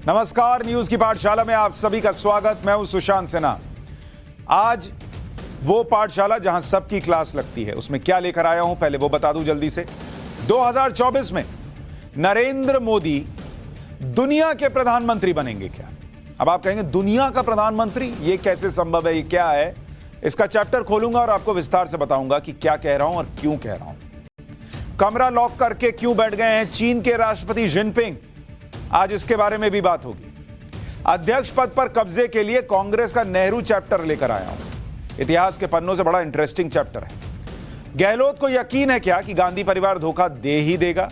नमस्कार, न्यूज की पाठशाला में आप सभी का स्वागत। मैं हूं सुशांत सिन्हा। आज वो पाठशाला जहां सबकी क्लास लगती है, उसमें क्या लेकर आया हूं पहले वो बता दूं जल्दी से। 2024 में नरेंद्र मोदी दुनिया के प्रधानमंत्री बनेंगे क्या? अब आप कहेंगे दुनिया का प्रधानमंत्री, ये कैसे संभव है, ये क्या है? इसका चैप्टर खोलूंगा और आपको विस्तार से बताऊंगा कि क्या कह रहा हूं और क्यों कह रहा हूं। कमरा लॉक करके क्यों बैठ गए हैं चीन के राष्ट्रपति जिनपिंग, आज इसके बारे में भी बात होगी। अध्यक्ष पद पर कब्जे के लिए कांग्रेस का नेहरू चैप्टर लेकर आया हूं। इतिहास के पन्नों से बड़ा इंटरेस्टिंग चैप्टर है। गहलोत को यकीन है क्या कि गांधी परिवार धोखा दे ही देगा?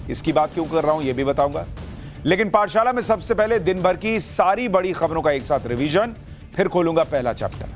इसकी बात क्यों कर रहा हूं यह भी बताऊंगा। लेकिन पाठशाला में सबसे पहले दिन भर की सारी बड़ी खबरों का एक साथ रिवीजन, फिर खोलूंगा पहला चैप्टर।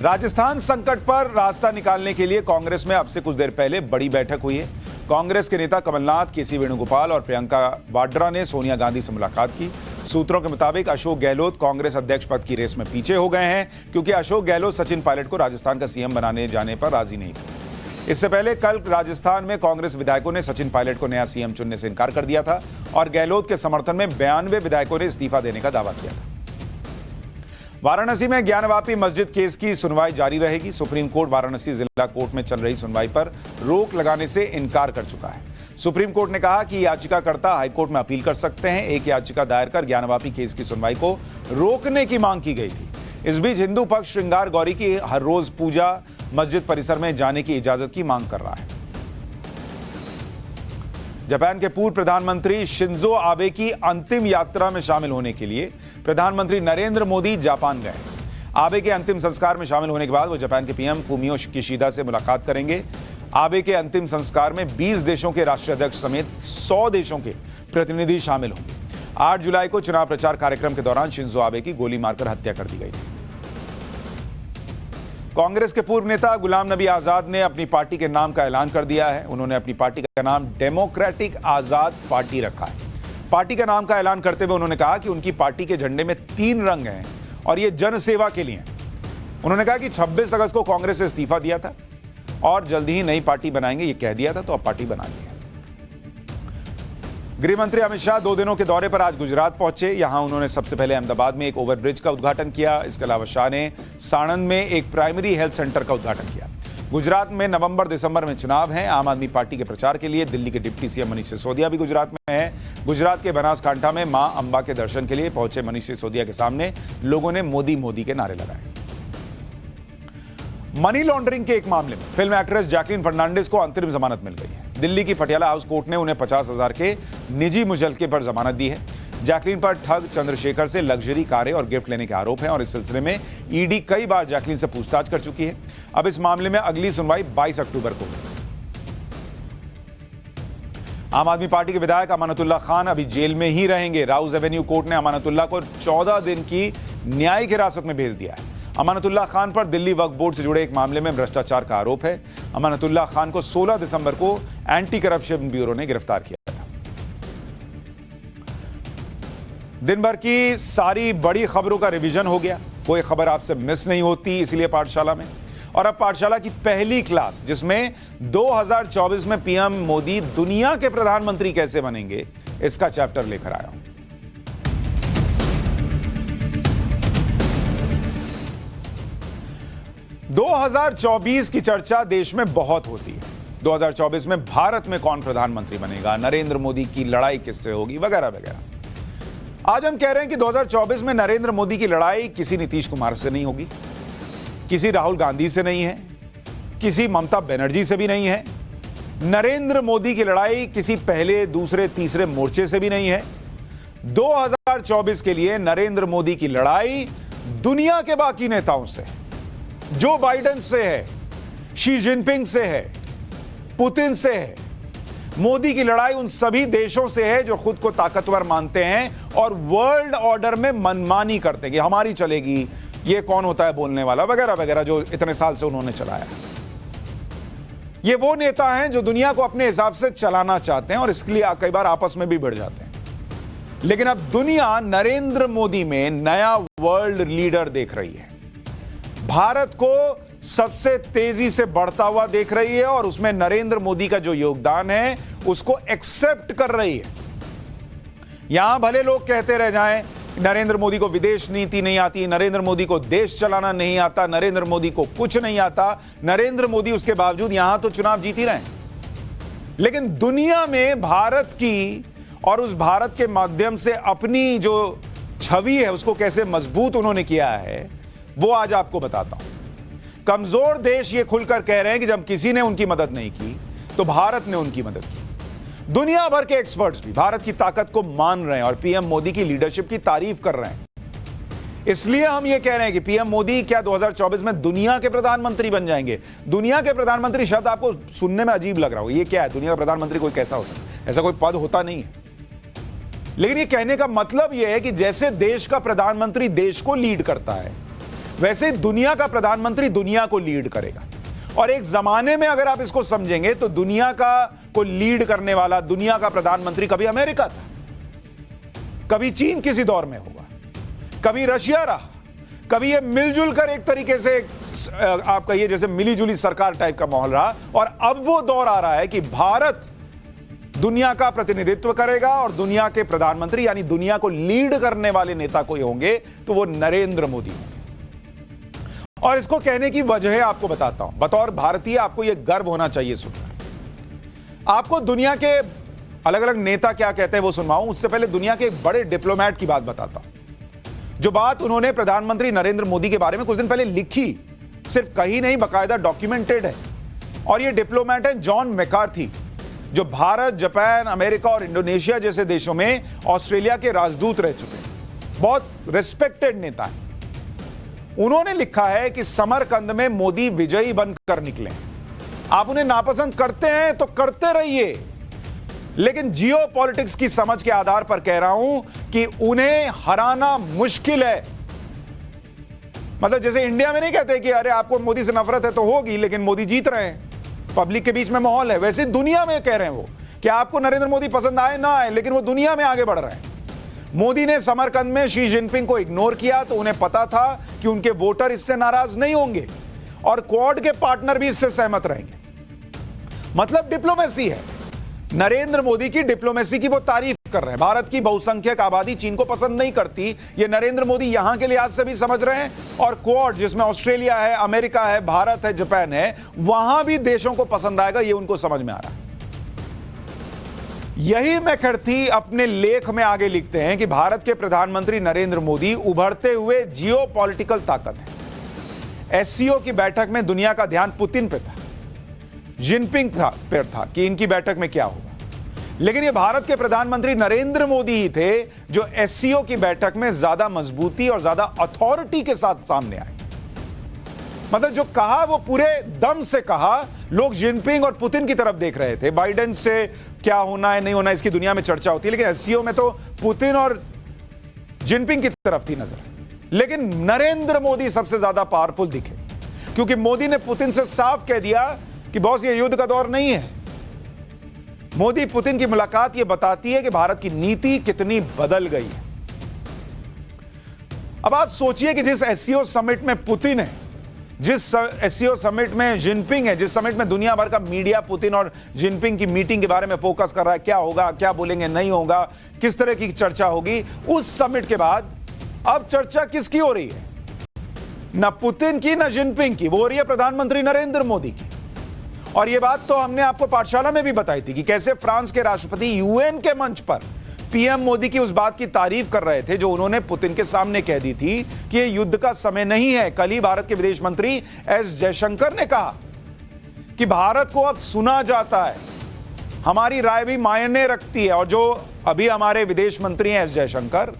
राजस्थान संकट पर रास्ता निकालने के लिए कांग्रेस में अब से कुछ देर पहले बड़ी बैठक हुई है। कांग्रेस के नेता कमलनाथ, केसी वेणुगोपाल और प्रियंका वाड्रा ने सोनिया गांधी से मुलाकात की। सूत्रों के मुताबिक अशोक गहलोत कांग्रेस अध्यक्ष पद की रेस में पीछे हो गए हैं, क्योंकि अशोक गहलोत सचिन पायलट को राजस्थान का सीएम बनाने जाने पर राजी नहीं थे। इससे पहले कल राजस्थान में कांग्रेस विधायकों ने सचिन पायलट को नया सीएम चुनने से इनकार कर दिया था और गहलोत के समर्थन में 92 विधायकों ने इस्तीफा देने का दावा किया था। वाराणसी में ज्ञानवापी मस्जिद केस की सुनवाई जारी रहेगी। सुप्रीम कोर्ट वाराणसी जिला कोर्ट में चल रही सुनवाई पर रोक लगाने से इनकार कर चुका है। सुप्रीम कोर्ट ने कहा कि याचिकाकर्ता हाईकोर्ट में अपील कर सकते हैं। एक याचिका दायर कर ज्ञानवापी केस की सुनवाई को रोकने की मांग की गई थी। इस बीच हिंदू पक्ष श्रृंगार गौरी की हर रोज पूजा मस्जिद परिसर में जाने की इजाजत की मांग कर रहा है। जापान के पूर्व प्रधानमंत्री शिंजो आबे की अंतिम यात्रा में शामिल होने के लिए प्रधानमंत्री नरेंद्र मोदी जापान गए। आबे के अंतिम संस्कार में शामिल होने के बाद वो जापान के पीएम फूमियो किशिदा से मुलाकात करेंगे। आबे के अंतिम संस्कार में 20 देशों के राष्ट्राध्यक्ष समेत 100 देशों के प्रतिनिधि शामिल होंगे। 8 जुलाई को चुनाव प्रचार कार्यक्रम के दौरान शिंजो आबे की गोली मारकर हत्या कर दी गई थी। कांग्रेस के पूर्व नेता गुलाम नबी आजाद ने अपनी पार्टी के नाम का ऐलान कर दिया है। उन्होंने अपनी पार्टी का नाम डेमोक्रेटिक आजाद पार्टी रखा है। पार्टी का नाम का ऐलान करते हुए उन्होंने कहा कि उनकी पार्टी के झंडे में 3 रंग हैं और ये जनसेवा के लिए। उन्होंने कहा कि 26 अगस्त को कांग्रेस से इस्तीफा दिया था और जल्दी ही नई पार्टी बनाएंगे, ये कह दिया था, तो अब पार्टी बना ली है। गृह मंत्री अमित शाह 2 दिनों के दौरे पर आज गुजरात पहुंचे। यहां उन्होंने सबसे पहले अहमदाबाद में एक ओवरब्रिज का उद्घाटन किया। इसके अलावा शाह ने साणंद में एक प्राइमरी हेल्थ सेंटर का उद्घाटन किया। गुजरात में नवंबर-दिसंबर में चुनाव हैं। आम आदमी पार्टी के प्रचार के लिए दिल्ली के डिप्टी सीएम मनीष सिसोदिया भी गुजरात में हैं। गुजरात के बनासकांठा में मां अंबा के दर्शन के लिए पहुंचे मनीष सिसोदिया के सामने लोगों ने मोदी मोदी के नारे लगाए। मनी लॉन्ड्रिंग के एक मामले में फिल्म एक्ट्रेस जैकलीन फर्नांडिस को अंतरिम जमानत मिल गई है। दिल्ली की पटियाला हाउस कोर्ट ने उन्हें 50,000 के निजी मुचलके पर जमानत दी है। जैकलीन पर ठग चंद्रशेखर से लग्जरी कारें और गिफ्ट लेने के आरोप हैं और इस सिलसिले में ईडी कई बार जैकलीन से पूछताछ कर चुकी है। अब इस मामले में अगली सुनवाई 22 अक्टूबर को होगी। आम आदमी पार्टी के विधायक अमानतुल्लाह खान अभी जेल में ही रहेंगे। राउज एवेन्यू कोर्ट ने अमानतुल्लाह को 14 दिन की न्यायिक हिरासत में भेज दिया है। अमानतुल्लाह खान पर दिल्ली वक्फ बोर्ड से जुड़े एक मामले में भ्रष्टाचार का आरोप है। अमानतुल्लाह खान को 16 दिसंबर को एंटी करप्शन ब्यूरो ने गिरफ्तार किया था। दिन भर की सारी बड़ी खबरों का रिवीजन हो गया। कोई खबर आपसे मिस नहीं होती, इसलिए पाठशाला में। और अब पाठशाला की पहली क्लास, जिसमें 2024 में पीएम मोदी दुनिया के प्रधानमंत्री कैसे बनेंगे, इसका चैप्टर लेकर आया हूं। दो 2024 की चर्चा देश में बहुत होती है। 2024 में भारत में कौन प्रधानमंत्री बनेगा, नरेंद्र मोदी की लड़ाई किससे होगी, वगैरह वगैरह। आज हम कह रहे हैं कि 2024 में नरेंद्र मोदी की लड़ाई किसी नीतीश कुमार से नहीं होगी, किसी राहुल गांधी से नहीं है, किसी ममता बनर्जी से भी नहीं है। नरेंद्र मोदी की लड़ाई किसी पहले, दूसरे, तीसरे मोर्चे से भी नहीं है। 2024 के लिए नरेंद्र मोदी की लड़ाई दुनिया के बाकी नेताओं से है। जो बाइडेन से है, शी जिनपिंग से है, पुतिन से है। मोदी की लड़ाई उन सभी देशों से है जो खुद को ताकतवर मानते हैं और वर्ल्ड ऑर्डर में मनमानी करते हैं कि हमारी चलेगी, ये कौन होता है बोलने वाला, वगैरह वगैरह, जो इतने साल से उन्होंने चलाया। ये वो नेता हैं जो दुनिया को अपने हिसाब से चलाना चाहते हैं और इसके लिए कई बार आपस में भी भिड़ जाते हैं। लेकिन अब दुनिया नरेंद्र मोदी में नया वर्ल्ड लीडर देख रही है। भारत को सबसे तेजी से बढ़ता हुआ देख रही है और उसमें नरेंद्र मोदी का जो योगदान है उसको एक्सेप्ट कर रही है। यहां भले लोग कहते रह जाएं नरेंद्र मोदी को विदेश नीति नहीं आती, नरेंद्र मोदी को देश चलाना नहीं आता, नरेंद्र मोदी को कुछ नहीं आता, नरेंद्र मोदी उसके बावजूद यहां तो चुनाव जीत ही रहे हैं। लेकिन दुनिया में भारत की और उस भारत के माध्यम से अपनी जो छवि है उसको कैसे मजबूत उन्होंने किया है वो आज आपको बताता हूं। कमजोर देश ये खुलकर कह रहे हैं कि जब किसी ने उनकी मदद नहीं की तो भारत ने उनकी मदद की। दुनिया भर के एक्सपर्ट्स भी भारत की ताकत को मान रहे हैं और पीएम मोदी की लीडरशिप की तारीफ कर रहे हैं। इसलिए हम ये कह रहे हैं कि पीएम मोदी क्या 2024 में दुनिया के प्रधानमंत्री बन जाएंगे। दुनिया के प्रधानमंत्री शब्द आपको सुनने में अजीब लग रहा हो, ये क्या है? दुनिया का प्रधानमंत्री कोई कैसा हो सकता है? ऐसा कोई पद होता नहीं है। लेकिन ये कहने का मतलब यह है कि जैसे देश का प्रधानमंत्री देश को लीड करता है, वैसे दुनिया का प्रधानमंत्री दुनिया को लीड करेगा। और एक जमाने में अगर आप इसको समझेंगे तो दुनिया को लीड करने वाला दुनिया का प्रधानमंत्री कभी अमेरिका था, कभी चीन किसी दौर में होगा, कभी रशिया रहा, कभी ये मिलजुल कर एक तरीके से आप कहिए जैसे मिलीजुली सरकार टाइप का माहौल रहा। और अब वो दौर आ रहा है कि भारत दुनिया का प्रतिनिधित्व करेगा और दुनिया के प्रधानमंत्री यानी दुनिया को लीड करने वाले नेता कोई होंगे तो वो नरेंद्र मोदी होंगे। और इसको कहने की वजह आपको बताता हूं। बतौर भारतीय आपको यह गर्व होना चाहिए सुनकर। आपको दुनिया के अलग अलग नेता क्या कहते हैं वो सुनवाऊं, उससे पहले दुनिया के एक बड़े डिप्लोमैट की बात बताता हूं। जो बात उन्होंने प्रधानमंत्री नरेंद्र मोदी के बारे में कुछ दिन पहले लिखी, सिर्फ कहीं नहीं बकायदा डॉक्यूमेंटेड है। और यह डिप्लोमैट है जॉन मैकार्थी, जो भारत, जापान, अमेरिका और इंडोनेशिया जैसे देशों में ऑस्ट्रेलिया के राजदूत रह चुके हैं। बहुत रिस्पेक्टेड नेता है। उन्होंने लिखा है कि समरकंद में मोदी विजयी बनकर निकले। आप उन्हें नापसंद करते हैं तो करते रहिए, लेकिन जियो पॉलिटिक्स की समझ के आधार पर कह रहा हूं कि उन्हें हराना मुश्किल है। मतलब जैसे इंडिया में नहीं कहते कि अरे आपको मोदी से नफरत है तो होगी, लेकिन मोदी जीत रहे हैं, पब्लिक के बीच में माहौल है, वैसे दुनिया में कह रहे हैं वो कि आपको नरेंद्र मोदी पसंद आए ना आए, लेकिन वो दुनिया में आगे बढ़ रहे हैं। मोदी ने समरकंद में शी जिनपिंग को इग्नोर किया तो उन्हें पता था कि उनके वोटर इससे नाराज नहीं होंगे और क्वाड के पार्टनर भी इससे सहमत रहेंगे। मतलब डिप्लोमेसी है। नरेंद्र मोदी की डिप्लोमेसी की वो तारीफ कर रहे हैं। भारत की बहुसंख्यक आबादी चीन को पसंद नहीं करती, ये नरेंद्र मोदी यहां के लिहाज से भी समझ रहे हैं। और क्वाड जिसमें ऑस्ट्रेलिया है, अमेरिका है, भारत है, जापान है, वहां भी देशों को पसंद आएगा, ये उनको समझ में आ रहा है। यही मैकार्थी अपने लेख में आगे लिखते हैं कि भारत के प्रधानमंत्री नरेंद्र मोदी उभरते हुए जियोपॉलिटिकल ताकत है। एससीओ की बैठक में दुनिया का ध्यान पुतिन पे था, जिनपिंग पर था कि इनकी बैठक में क्या होगा। लेकिन ये भारत के प्रधानमंत्री नरेंद्र मोदी ही थे जो एससीओ की बैठक में ज्यादा मजबूती और ज्यादा अथॉरिटी के साथ सामने आए। मतलब जो कहा वो पूरे दम से कहा। लोग जिनपिंग और पुतिन की तरफ देख रहे थे, बाइडेन से क्या होना है नहीं होना इसकी दुनिया में चर्चा होती है, लेकिन एससीओ में तो पुतिन और जिनपिंग की तरफ थी नजर। लेकिन नरेंद्र मोदी सबसे ज्यादा पावरफुल दिखे, क्योंकि मोदी ने पुतिन से साफ कह दिया कि बॉस ये युद्ध का दौर नहीं है। मोदी पुतिन की मुलाकात ये बताती है कि भारत की नीति कितनी बदल गई है। अब आप सोचिए कि जिस एससीओ समिट में पुतिन है, जिस एससीओ समिट में जिनपिंग है, जिस समिट में दुनिया भर का मीडिया पुतिन और जिनपिंग की मीटिंग के बारे में फोकस कर रहा है, क्या होगा, क्या बोलेंगे, नहीं होगा, किस तरह की चर्चा होगी, उस समिट के बाद अब चर्चा किसकी हो रही है? ना पुतिन की ना जिनपिंग की, वो हो रही है प्रधानमंत्री नरेंद्र मोदी की। और यह बात तो हमने आपको पाठशाला में भी बताई थी कि कैसे फ्रांस के राष्ट्रपति यूएन के मंच पर पीएम मोदी की उस बात की तारीफ कर रहे थे जो उन्होंने पुतिन के सामने कह दी थी कि यह युद्ध का समय नहीं है। कल ही भारत के विदेश मंत्री एस जयशंकर ने कहा कि भारत को अब सुना जाता है, हमारी राय भी मायने रखती है। और जो अभी हमारे विदेश मंत्री हैं एस जयशंकर,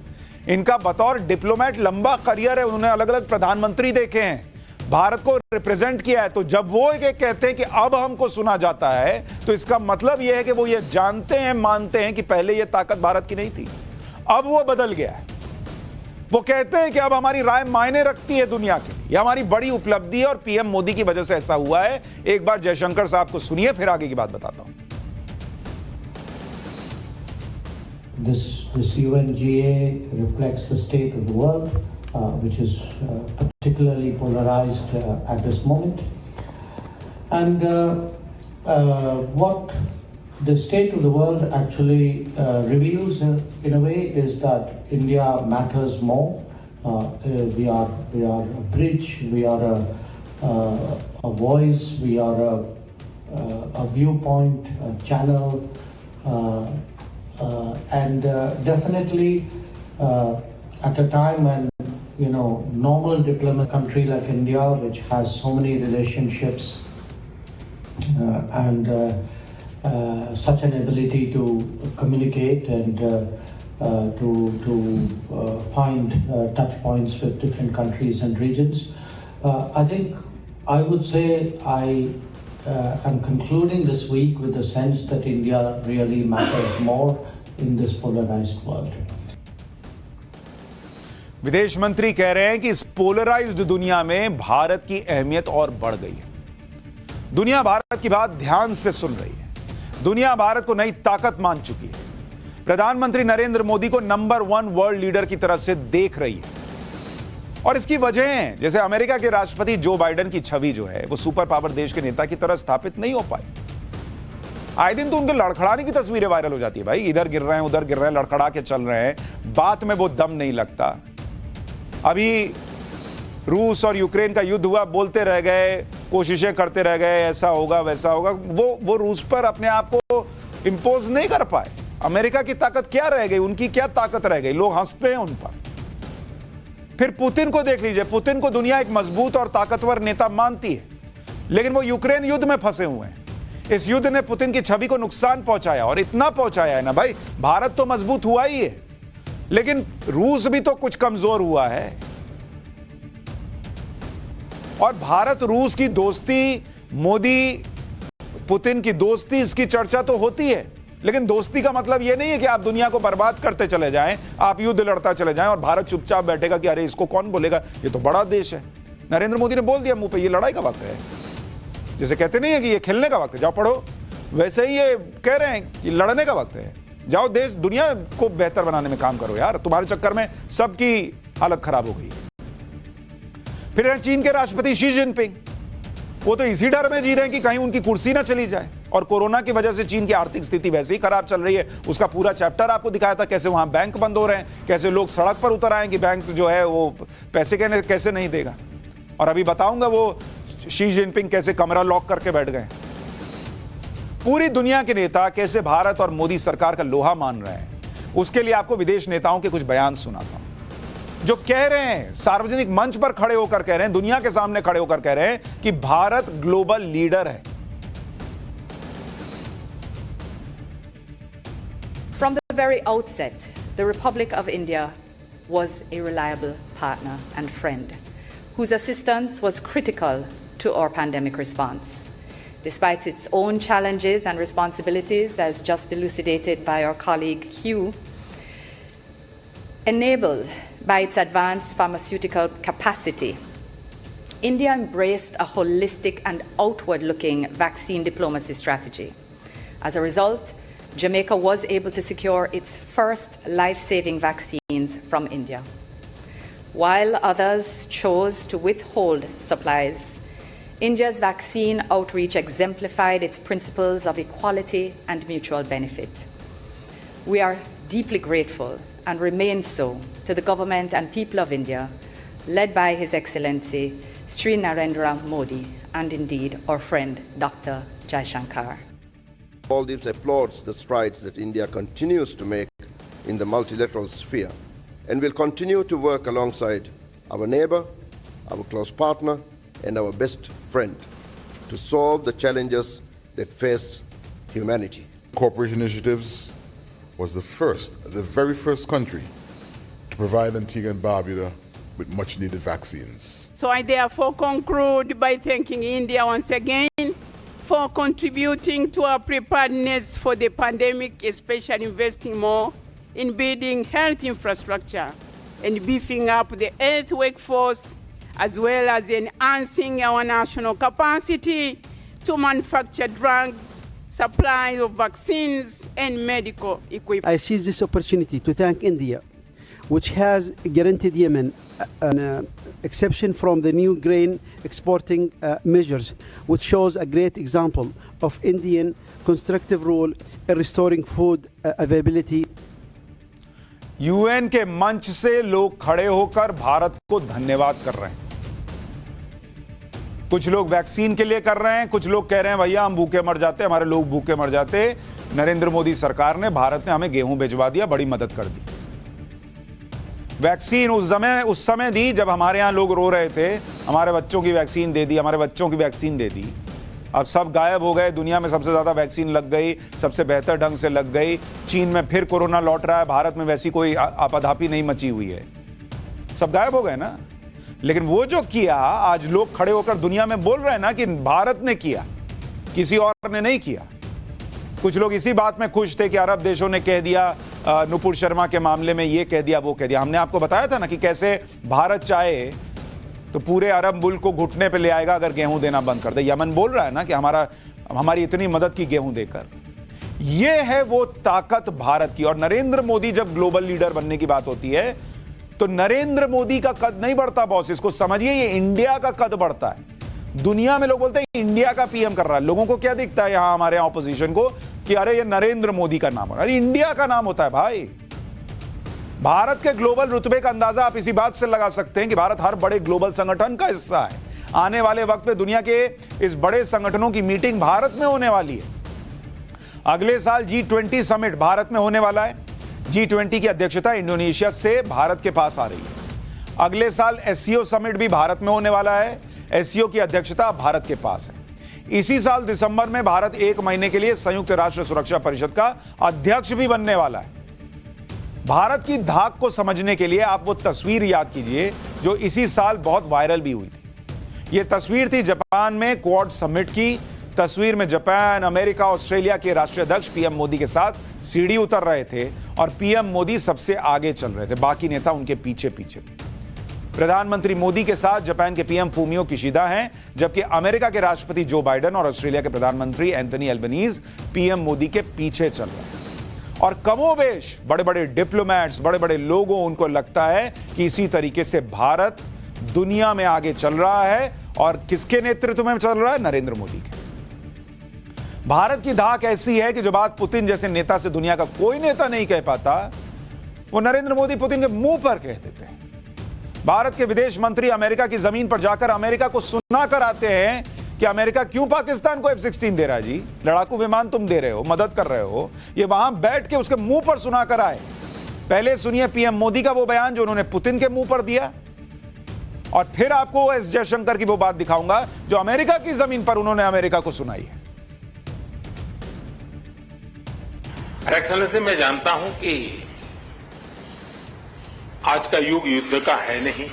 इनका बतौर डिप्लोमेट लंबा करियर है, उन्होंने अलग अलग प्रधानमंत्री देखे हैं, भारत को रिप्रेजेंट किया है। तो जब वो एक कहते हैं कि अब हमको सुना जाता है, तो इसका मतलब यह है कि वो ये जानते हैं, मानते हैं कि पहले ये ताकत भारत की नहीं थी, अब वो बदल गया है। वो कहते हैं कि अब हमारी राय मायने रखती है दुनिया के लिए, यह हमारी बड़ी उपलब्धि है और पीएम मोदी की वजह से ऐसा हुआ है। एक बार जयशंकर साहब को सुनिए, फिर आगे की बात बताता हूं। This UNGA reflects the state of the world. which is particularly polarized at this moment. And what the state of the world actually reveals in a way is that India matters more. We are a bridge, we are a voice, we are a viewpoint, a channel, and definitely at a time when, you know, normal diplomatic country like India, which has so many relationships and such an ability to communicate and to find touch points with different countries and regions. I think I would say I am concluding this week with the sense that India really matters more in this polarized world. विदेश मंत्री कह रहे हैं कि इस polarised दुनिया में भारत की अहमियत और बढ़ गई है। दुनिया भारत की बात ध्यान से सुन रही है। दुनिया भारत को नई ताकत मान चुकी है। प्रधानमंत्री नरेंद्र मोदी को नंबर 1 वर्ल्ड लीडर की तरह से देख रही है। और इसकी वजह है, जैसे अमेरिका के राष्ट्रपति जो बाइडेन की छवि जो है वो सुपर पावर देश के नेता की तरह स्थापित नहीं हो पाई। आए दिन तो उनके लड़खड़ाने की तस्वीरें वायरल हो जाती है। भाई इधर गिर रहे हैं, उधर गिर रहे हैं, लड़खड़ा के चल रहे हैं, बात में वो दम नहीं लगता। अभी रूस और यूक्रेन का युद्ध हुआ, बोलते रह गए, कोशिशें करते रह गए, ऐसा होगा वैसा होगा। वो रूस पर अपने आप को इंपोज नहीं कर पाए। अमेरिका की ताकत क्या रह गई, उनकी क्या ताकत रह गई? लोग हंसते हैं उन पर। फिर पुतिन को देख लीजिए, पुतिन को दुनिया एक मजबूत और ताकतवर नेता मानती है, लेकिन वो यूक्रेन युद्ध में फंसे हुए हैं। इस युद्ध ने पुतिन की छवि को नुकसान पहुंचाया, और इतना पहुंचाया है ना भाई, भारत तो मजबूत हुआ ही है, लेकिन रूस भी तो कुछ कमजोर हुआ है। और भारत रूस की दोस्ती, मोदी पुतिन की दोस्ती, इसकी चर्चा तो होती है, लेकिन दोस्ती का मतलब यह नहीं है कि आप दुनिया को बर्बाद करते चले जाएं, आप युद्ध लड़ता चले जाएं और भारत चुपचाप बैठेगा कि अरे इसको कौन बोलेगा, ये तो बड़ा देश है। नरेंद्र मोदी ने बोल दिया मुंह पे, ये लड़ाई का वक्त है। जैसे कहते नहीं है कि ये खेलने का वक्त है, जाओ पढ़ो, वैसे ही ये कह रहे हैं कि लड़ने का वक्त है। जाओ देश दुनिया को बेहतर बनाने में काम करो यार, तुम्हारे चक्कर में सबकी हालत खराब हो गई। फिर है चीन के राष्ट्रपति शी जिनपिंग, वो तो इसी डर में जी रहे हैं कि कहीं उनकी कुर्सी ना चली जाए। और कोरोना की वजह से चीन की आर्थिक स्थिति वैसे ही खराब चल रही है। उसका पूरा चैप्टर आपको दिखाया था, कैसे वहां बैंक बंद हो रहे हैं, कैसे लोग सड़क पर उतर आए कि बैंक जो है वो पैसे कैसे नहीं देगा। और अभी बताऊंगा वो शी जिनपिंग कैसे कमरा लॉक करके बैठ गए। पूरी दुनिया के नेता कैसे भारत और मोदी सरकार का लोहा मान रहे हैं, उसके लिए आपको विदेश नेताओं के कुछ बयान सुनाता हूं, जो कह रहे हैं, सार्वजनिक मंच पर खड़े होकर कह रहे हैं, दुनिया के सामने खड़े होकर कह रहे हैं कि भारत ग्लोबल लीडर है। From the very outset, the Republic of India was a reliable partner and friend, whose assistance was critical to our pandemic response. Despite its own challenges and responsibilities, as just elucidated by our colleague Hugh, enabled by its advanced pharmaceutical capacity, India embraced a holistic and outward-looking vaccine diplomacy strategy. As a result, Jamaica was able to secure its first life-saving vaccines from India. While others chose to withhold supplies, India's vaccine outreach exemplified its principles of equality and mutual benefit. We are deeply grateful and remain so to the government and people of India, led by His Excellency Sri Narendra Modi and indeed our friend Dr. Jaishankar. Maldives applauds the strides that India continues to make in the multilateral sphere and will continue to work alongside our neighbor, our close partner, and our best friend to solve the challenges that face humanity. Cooperation Initiatives was the very first country to provide Antigua and Barbuda with much needed vaccines. So I therefore conclude by thanking India once again for contributing to our preparedness for the pandemic, especially investing more in building health infrastructure and beefing up the health workforce, as well as enhancing our national capacity to manufacture drugs, supply of vaccines, and medical equipment. I seize this opportunity to thank India which has guaranteed Yemen an exception from the new grain exporting measures, which shows a great example of Indian constructive role in restoring food availability. UN के मंच से लोग खड़े होकर भारत को धन्यवाद कर रहे हैं। कुछ लोग वैक्सीन के लिए कर रहे हैं, कुछ लोग कह रहे हैं भैया हम भूखे मर जाते, हमारे लोग भूखे मर जाते। नरेंद्र मोदी सरकार ने, भारत ने हमें गेहूं भिजवा दिया, बड़ी मदद कर दी। वैक्सीन उस समय दी जब हमारे यहां लोग रो रहे थे, हमारे बच्चों की वैक्सीन दे दी, हमारे बच्चों की वैक्सीन दे दी। अब सब गायब हो गए, दुनिया में सबसे ज्यादा वैक्सीन लग गई, सबसे बेहतर ढंग से लग गई। चीन में फिर कोरोना लौट रहा है, भारत में वैसी कोई आपाधापी नहीं मची हुई है, सब गायब हो गए ना। लेकिन वो जो किया, आज लोग खड़े होकर दुनिया में बोल रहे हैं ना कि भारत ने किया, किसी और ने नहीं किया। कुछ लोग इसी बात में खुश थे कि अरब देशों ने कह दिया, नुपुर शर्मा के मामले में ये कह दिया, वो कह दिया। हमने आपको बताया था ना कि कैसे भारत चाहे तो पूरे अरब मुल्क को घुटने पे ले आएगा अगर गेहूं देना बंद कर दे। यमन बोल रहा है ना कि हमारी इतनी मदद की गेहूं देकर। ये है वो ताकत भारत की। और नरेंद्र मोदी, जब ग्लोबल लीडर बनने की बात होती है तो नरेंद्र मोदी का कद नहीं बढ़ता बॉस, इसको समझिए, ये इंडिया का कद बढ़ता है। दुनिया में लोग बोलते हैं इंडिया का पीएम कर रहा है, लोगों को क्या दिखता है यहां हमारे यहां ऑपोजिशन को कि अरे ये नरेंद्र मोदी का नाम है। अरे इंडिया का नाम होता है भाई। भारत के ग्लोबल रुतबे का अंदाजा आप इसी बात से लगा सकते हैं कि भारत हर बड़े ग्लोबल संगठन का हिस्सा है। आने वाले वक्त में दुनिया के इस बड़े संगठनों की मीटिंग भारत में होने वाली है। अगले साल G20 समिट भारत में होने वाला है। G20 की अध्यक्षता इंडोनेशिया से भारत के पास आ रही है। अगले साल SCO समिट भी भारत में होने वाला है। SCO की अध्यक्षता भारत के पास है। इसी साल दिसंबर में भारत 1 महीने के लिए संयुक्त राष्ट्र सुरक्षा परिषद का अध्यक्ष भी बनने वाला है। भारत की धाक को समझने के लिए आप वो तस्वीर याद कीजिए जो इसी साल बहुत वायरल भी हुई थी। ये तस्वीर थी जापान में क्वाड समिट की। तस्वीर में जापान, अमेरिका, ऑस्ट्रेलिया के राष्ट्राध्यक्ष पीएम मोदी के साथ सीढ़ी उतर रहे थे और पीएम मोदी सबसे आगे चल रहे थे, बाकी नेता उनके पीछे पीछे थे। प्रधानमंत्री मोदी के साथ जापान के पीएम फूमियो किशिदा हैं, जबकि अमेरिका के राष्ट्रपति जो बाइडेन और ऑस्ट्रेलिया के प्रधानमंत्री एंथनी एल्बनीज पीएम मोदी के पीछे चल रहे हैं। और कमोबेश बड़े बड़े डिप्लोमैट्स, बड़े बड़े लोगों, उनको लगता है कि इसी तरीके से भारत दुनिया में आगे चल रहा है। और किसके नेतृत्व में चल रहा है? नरेंद्र मोदी के। भारत की धाक ऐसी है कि जो बात पुतिन जैसे नेता से दुनिया का कोई नेता नहीं कह पाता, वो नरेंद्र मोदी पुतिन के मुंह पर कह देते हैं। भारत के विदेश मंत्री अमेरिका की जमीन पर जाकर अमेरिका को सुना कर आते हैं कि अमेरिका क्यों पाकिस्तान को F-16 दे रहा है जी, लड़ाकू विमान तुम दे रहे हो, मदद कर रहे हो। ये वहां बैठ के उसके मुंह पर सुना कर आए। पहले सुनिए पीएम मोदी का वो बयान जो उन्होंने पुतिन के मुंह पर दिया, और फिर आपको एस जयशंकर की वो बात दिखाऊंगा जो अमेरिका की जमीन पर उन्होंने अमेरिका को सुनाई है। एक्सेलेंसी, मैं जानता हूं कि आज का युग युद्ध का है नहीं,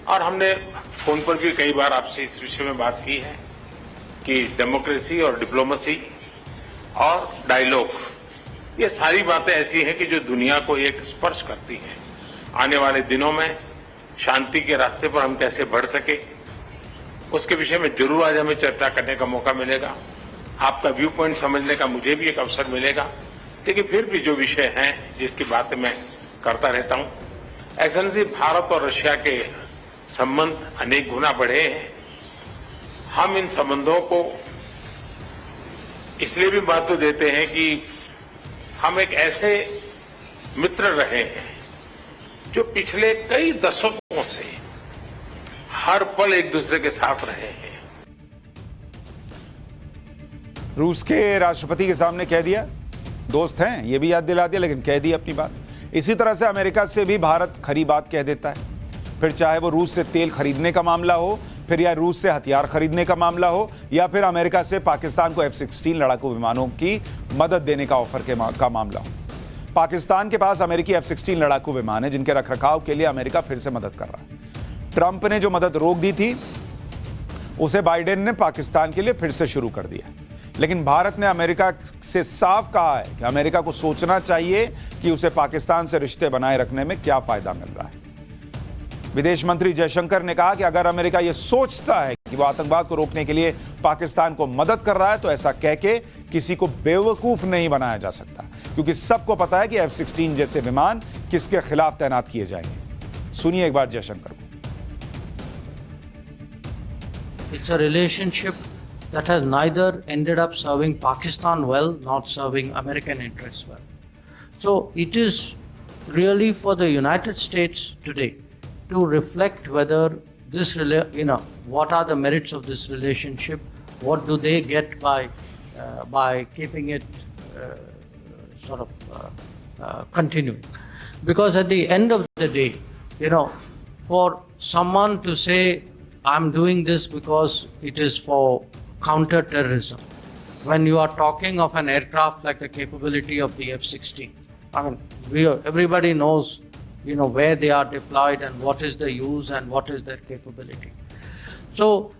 और हमने फोन पर भी कई बार आपसे इस विषय में बात की है कि डेमोक्रेसी और डिप्लोमेसी और डायलॉग, ये सारी बातें ऐसी हैं कि जो दुनिया को एक स्पर्श करती हैं। आने वाले दिनों में शांति के रास्ते पर हम कैसे बढ़ सके, उसके विषय में जरूर आज हमें चर्चा करने का मौका मिलेगा। आपका व्यू पॉइंट समझने का मुझे भी एक अवसर मिलेगा। लेकिन फिर भी जो विषय हैं जिसकी बात मैं करता रहता हूं, एक्सेलेंसी, भारत और रशिया के संबंध अनेक गुना बढ़े हैं। हम इन संबंधों को इसलिए भी महत्व देते हैं कि हम एक ऐसे मित्र रहे हैं जो पिछले कई दशकों से हर पल एक दूसरे के साथ रहे हैं। रूस के राष्ट्रपति के सामने कह दिया, दोस्त हैं, ये भी याद दिला दिया, लेकिन कह दी अपनी बात। इसी तरह से अमेरिका से भी भारत खरी बात कह देता है। फिर चाहे वो रूस से तेल खरीदने का मामला हो, फिर या रूस से हथियार खरीदने का मामला हो, या फिर अमेरिका से पाकिस्तान को F-16 लड़ाकू विमानों की मदद देने का ऑफर का मामला हो। पाकिस्तान के पास अमेरिकी F-16 लड़ाकू विमान है जिनके रखरखाव के लिए अमेरिका फिर से मदद कर रहा है। ट्रंप ने जो मदद रोक दी थी उसे बाइडेन ने पाकिस्तान के लिए फिर से शुरू कर दिया। लेकिन भारत ने अमेरिका से साफ कहा है कि अमेरिका को सोचना चाहिए कि उसे पाकिस्तान से रिश्ते बनाए रखने में क्या फायदा मिल रहा है। विदेश मंत्री जयशंकर ने कहा कि अगर अमेरिका यह सोचता है कि वो आतंकवाद को रोकने के लिए पाकिस्तान को मदद कर रहा है, तो ऐसा कह के किसी को बेवकूफ नहीं बनाया जा सकता, क्योंकि सबको पता है कि F-16 जैसे विमान किसके खिलाफ तैनात किए जाएंगे। सुनिए एक बार जयशंकर को। It's a relationship that has neither ended up serving Pakistan well, nor serving American interests well. So it is really for the United States today to reflect whether this, what are the merits of this relationship, what do they get by keeping it continuing. Because at the end of the day, for someone to say, I'm doing this because it is for counter-terrorism, when you are talking of an aircraft like the capability of the F-16, everybody knows, where they are deployed and what is the use and what is their capability. So,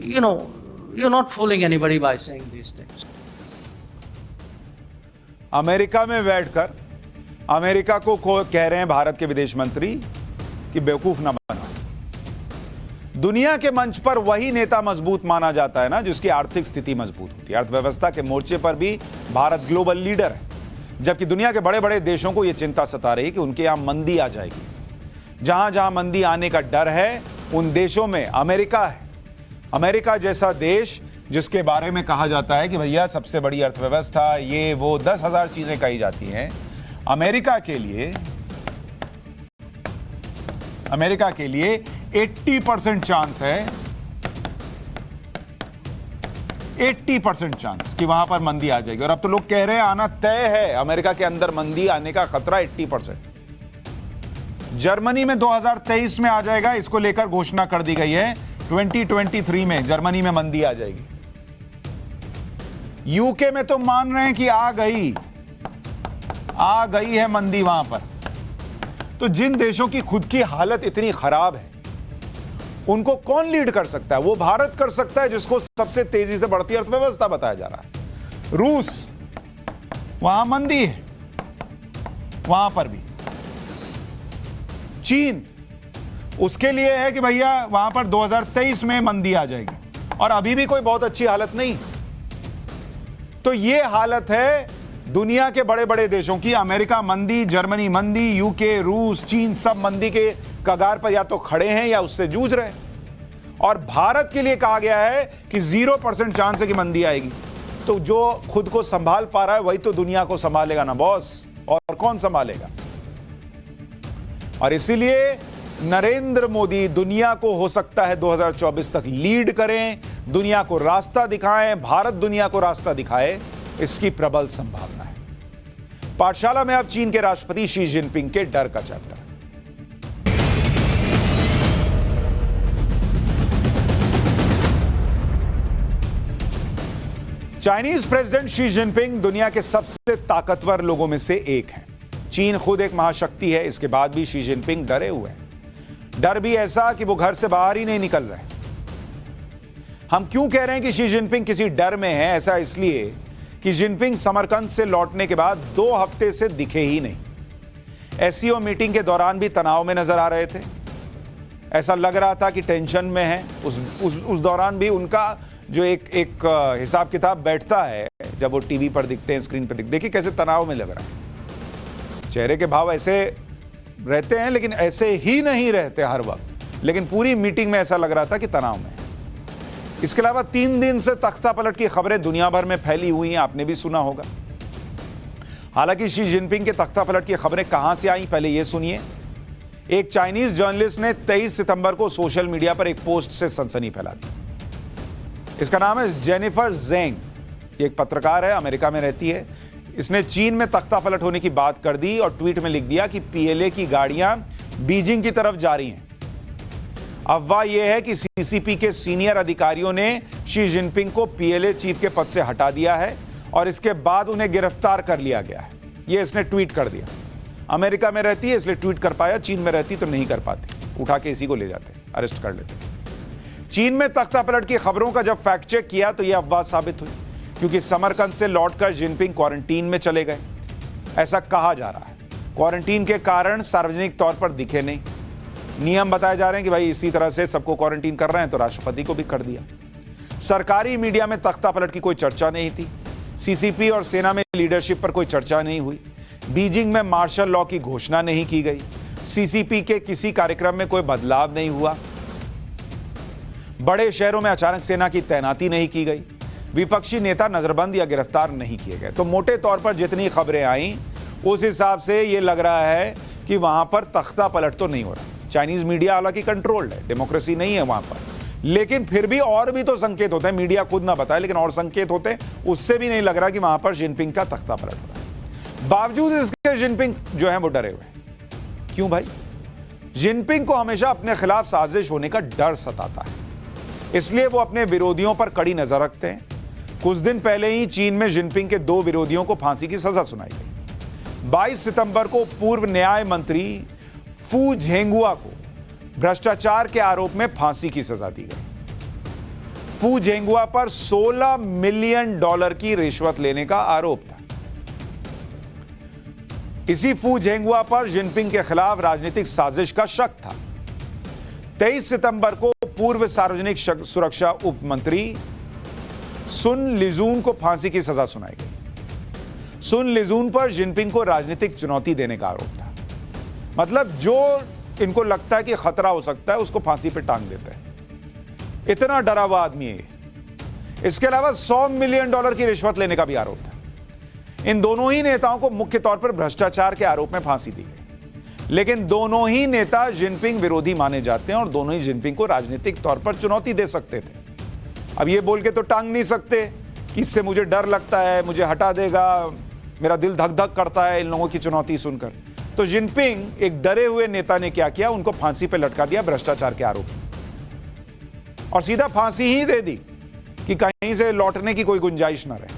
you're not fooling anybody by saying these things. America में बैठकर America को कह रहे हैं भारत के विदेश मंत्री कि बेवकूफ ना बना। दुनिया के मंच पर वही नेता मजबूत माना जाता है ना जिसकी आर्थिक स्थिति मजबूत होती है। अर्थव्यवस्था के मोर्चे पर भी भारत ग्लोबल लीडर है, जबकि दुनिया के बड़े बड़े देशों को यह चिंता सता रही कि उनके यहां मंदी आ जाएगी। जहां जहां मंदी आने का डर है, उन देशों में अमेरिका है। अमेरिका जैसा देश जिसके बारे में कहा जाता है कि भैया सबसे बड़ी अर्थव्यवस्था, ये वो 10,000 चीजें कही जाती हैं। अमेरिका के लिए 80% चांस है, 80% चांस कि वहां पर मंदी आ जाएगी। और अब तो लोग कह रहे हैं आना तय है, अमेरिका के अंदर मंदी आने का खतरा 80%। जर्मनी में 2023 में आ जाएगा, इसको लेकर घोषणा कर दी गई है। 2023 में जर्मनी में मंदी आ जाएगी। यूके में तो मान रहे हैं कि आ गई है मंदी वहां पर। तो जिन देशों की खुद की हालत इतनी खराब है, उनको कौन लीड कर सकता है? वो भारत कर सकता है, जिसको सबसे तेजी से बढ़ती अर्थव्यवस्था बताया जा रहा है। रूस, वहां मंदी है, वहां पर भी। चीन, उसके लिए है कि भैया वहां पर 2023 में मंदी आ जाएगी, और अभी भी कोई बहुत अच्छी हालत नहीं। तो ये हालत है दुनिया के बड़े बड़े देशों की। अमेरिका मंदी, जर्मनी मंदी, यूके, रूस, चीन सब मंदी के कगार पर या तो खड़े हैं या उससे जूझ रहे हैं। और भारत के लिए कहा गया है कि 0% चांस है कि मंदी आएगी। तो जो खुद को संभाल पा रहा है वही तो दुनिया को संभालेगा ना बॉस, और कौन संभालेगा? और इसीलिए नरेंद्र मोदी दुनिया को हो सकता है 2024 तक लीड करें, दुनिया को रास्ता दिखाएं, भारत दुनिया को रास्ता दिखाए, इसकी प्रबल संभावना है। पाठशाला में अब चीन के राष्ट्रपति शी जिनपिंग के डर का chapter. Chinese president Xi Jinping दुनिया के सबसे ताकतवर लोगों में से एक हैं। चीन खुद एक महाशक्ति है, इसके बाद भी शी जिनपिंग डरे हुए हैं। डर भी ऐसा कि वो घर से बाहर ही नहीं निकल रहे। हम क्यों कह रहे हैं कि शी जिनपिंग किसी डर में है? ऐसा इसलिए कि जिनपिंग समरकंद से लौटने के बाद 2 हफ्ते से दिखे ही नहीं। एससीओ मीटिंग के दौरान भी तनाव में नजर आ रहे थे। ऐसा लग रहा था कि टेंशन में है। उस दौरान भी उनका जो एक हिसाब किताब बैठता है जब वो टीवी पर दिखते हैं, स्क्रीन पर दिखते, देखिए कैसे तनाव में लग रहा है। चेहरे के भाव ऐसे रहते हैं, लेकिन ऐसे ही नहीं रहते हर वक्त। लेकिन पूरी मीटिंग में ऐसा लग रहा था कि तनाव में। इसके अलावा 3 दिन से तख्ता पलट की खबरें दुनिया भर में फैली हुई हैं, आपने भी सुना होगा। हालांकि शी जिनपिंग के तख्ता पलट की खबरें कहां से आई, पहले यह सुनिए। एक चाइनीज जर्नलिस्ट ने 23 सितंबर को सोशल मीडिया पर एक पोस्ट से सनसनी फैला दी। इसका नाम है जेनिफर जेंग। ये एक पत्रकार है, अमेरिका में रहती है। इसने चीन में तख्ता पलट होने की बात कर दी और ट्वीट में लिख दिया कि पीएलए की गाड़ियां बीजिंग की तरफ जा रही हैं। अफवाह यह है कि सीसीपी के सीनियर अधिकारियों ने शी जिनपिंग को पीएलए चीफ के पद से हटा दिया है और इसके बाद उन्हें गिरफ्तार कर लिया गया है। यह इसने ट्वीट कर दिया। अमेरिका में रहती है इसलिए ट्वीट कर पाया, चीन में रहती तो नहीं कर पाती, उठा के इसी को ले जाते, अरेस्ट कर लेते। चीन में तख्ता पलट की खबरों का जब फैक्ट चेक किया तो यह अफवाह साबित हुई, क्योंकि समरकंद से लौटकर जिनपिंग क्वारंटीन में चले गए, ऐसा कहा जा रहा है। क्वारंटीन के कारण सार्वजनिक तौर पर दिखे नहीं। नियम बताए जा रहे हैं कि भाई इसी तरह से सबको क्वारंटीन कर रहे हैं, तो राष्ट्रपति को भी कर दिया। सरकारी मीडिया में तख्ता पलट की कोई चर्चा नहीं थी। सीसीपी और सेना में लीडरशिप पर कोई चर्चा नहीं हुई। बीजिंग में मार्शल लॉ की घोषणा नहीं की गई। सीसीपी के किसी कार्यक्रम में कोई बदलाव नहीं हुआ। बड़े शहरों में अचानक सेना की तैनाती नहीं की गई। विपक्षी नेता नजरबंद या गिरफ्तार नहीं किए गए। तो मोटे तौर पर जितनी खबरें आई उस हिसाब से यह लग रहा है कि वहां पर तख्ता पलट तो नहीं हो रहा। चाइनीज मीडिया हालांकि कंट्रोल्ड है, डेमोक्रेसी नहीं है वहां पर, लेकिन फिर भी और भी तो संकेत होते हैं, मीडिया खुद ना बताए लेकिन और संकेत होते हैं, उससे भी नहीं लग रहा कि वहां पर जिनपिंग का तख्ता पलट हो रहा है। बावजूद इसके जिनपिंग जो है वो डरे हुए हैं। क्यों भाई? जिनपिंग को हमेशा अपने खिलाफ साजिश होने का डर सताता है, इसलिए वो अपने विरोधियों पर कड़ी नजर रखते हैं। कुछ दिन पहले ही चीन में जिनपिंग के 2 विरोधियों को फांसी की सजा सुनाई गई। 22 सितंबर को पूर्व न्याय मंत्री फू झेंगुआ को भ्रष्टाचार के आरोप में फांसी की सजा दी गई। फू झेंगुआ पर $16 मिलियन की रिश्वत लेने का आरोप था। इसी फू झेंगुआ पर जिनपिंग के खिलाफ राजनीतिक साजिश का शक था। 23 सितंबर को पूर्व सार्वजनिक सुरक्षा उप मंत्री सुन लिजून को फांसी की सजा सुनाई गई। सुन लिजून पर जिनपिंग को राजनीतिक चुनौती देने का आरोप था। मतलब जो इनको लगता है कि खतरा हो सकता है उसको फांसी पे टांग देते हैं। इतना डरा हुआ आदमी है। इसके अलावा $100 मिलियन की रिश्वत लेने का भी आरोप था। इन दोनों ही नेताओं को मुख्य तौर पर भ्रष्टाचार के आरोप में फांसी दी गई, लेकिन दोनों ही नेता जिनपिंग विरोधी माने जाते हैं और दोनों ही जिनपिंग को राजनीतिक तौर पर चुनौती दे सकते थे। अब ये बोल के तो टांग नहीं सकते कि इससे मुझे डर लगता है, मुझे हटा देगा, मेरा दिल धक धक करता है इन लोगों की चुनौती सुनकर। तो जिनपिंग एक डरे हुए नेता ने क्या किया, उनको फांसी पे लटका दिया भ्रष्टाचार के आरोप में, और सीधा फांसी ही दे दी कि कहीं से लौटने की कोई गुंजाइश ना रहे।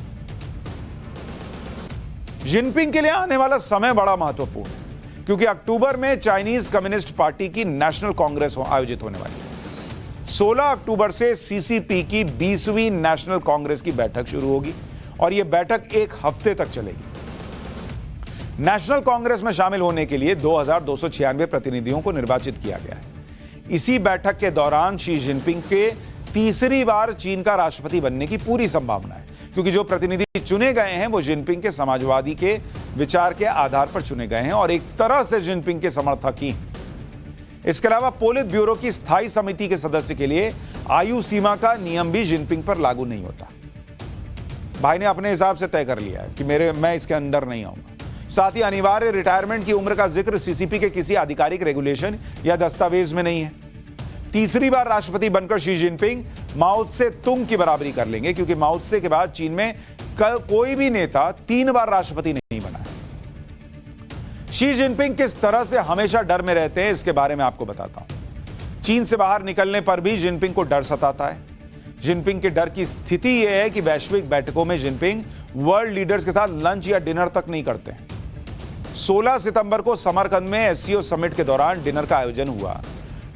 जिनपिंग के लिए आने वाला समय बड़ा महत्वपूर्ण है, क्योंकि अक्टूबर में चाइनीज कम्युनिस्ट पार्टी की नेशनल कांग्रेस आयोजित होने वाली है। 16 अक्टूबर से सीसीपी की 20वीं नेशनल कांग्रेस की बैठक शुरू होगी और यह बैठक 1 हफ्ते तक चलेगी। नेशनल कांग्रेस में शामिल होने के लिए 2296 प्रतिनिधियों को निर्वाचित किया गया है। इसी बैठक के दौरान शी जिनपिंग के तीसरी बार चीन का राष्ट्रपति बनने की पूरी संभावना है, क्योंकि जो प्रतिनिधि चुने गए हैं वो जिनपिंग के समाजवादी के विचार के आधार पर चुने गए हैं और एक तरह से जिनपिंग के समर्थक ही हैं। इसके अलावा पोलित ब्यूरो की स्थायी समिति के सदस्य के लिए आयु सीमा का नियम भी जिनपिंग पर लागू नहीं होता। भाई ने अपने हिसाब से तय कर लिया है कि मैं इसके अंडर नहीं आऊंगा। साथ ही अनिवार्य रिटायरमेंट की उम्र का जिक्र सीसीपी के किसी आधिकारिक रेगुलेशन या दस्तावेज में नहीं है। तीसरी बार राष्ट्रपति बनकर शी जिनपिंग माओ त्से तुंग की बराबरी कर लेंगे, क्योंकि माओ त्से के बाद चीन में कोई भी नेता 3 बार राष्ट्रपति नहीं बना है। शी जिनपिंग किस तरह से हमेशा डर में रहते हैं इसके बारे में आपको बताता हूं। चीन से बाहर निकलने पर भी जिनपिंग को डर सताता है। जिनपिंग के डर की स्थिति यह है कि वैश्विक बैठकों में जिनपिंग वर्ल्ड लीडर्स के साथ लंच या डिनर तक नहीं करते। 16 सितंबर को समरकंद में एससीओ समिट के दौरान डिनर का आयोजन हुआ।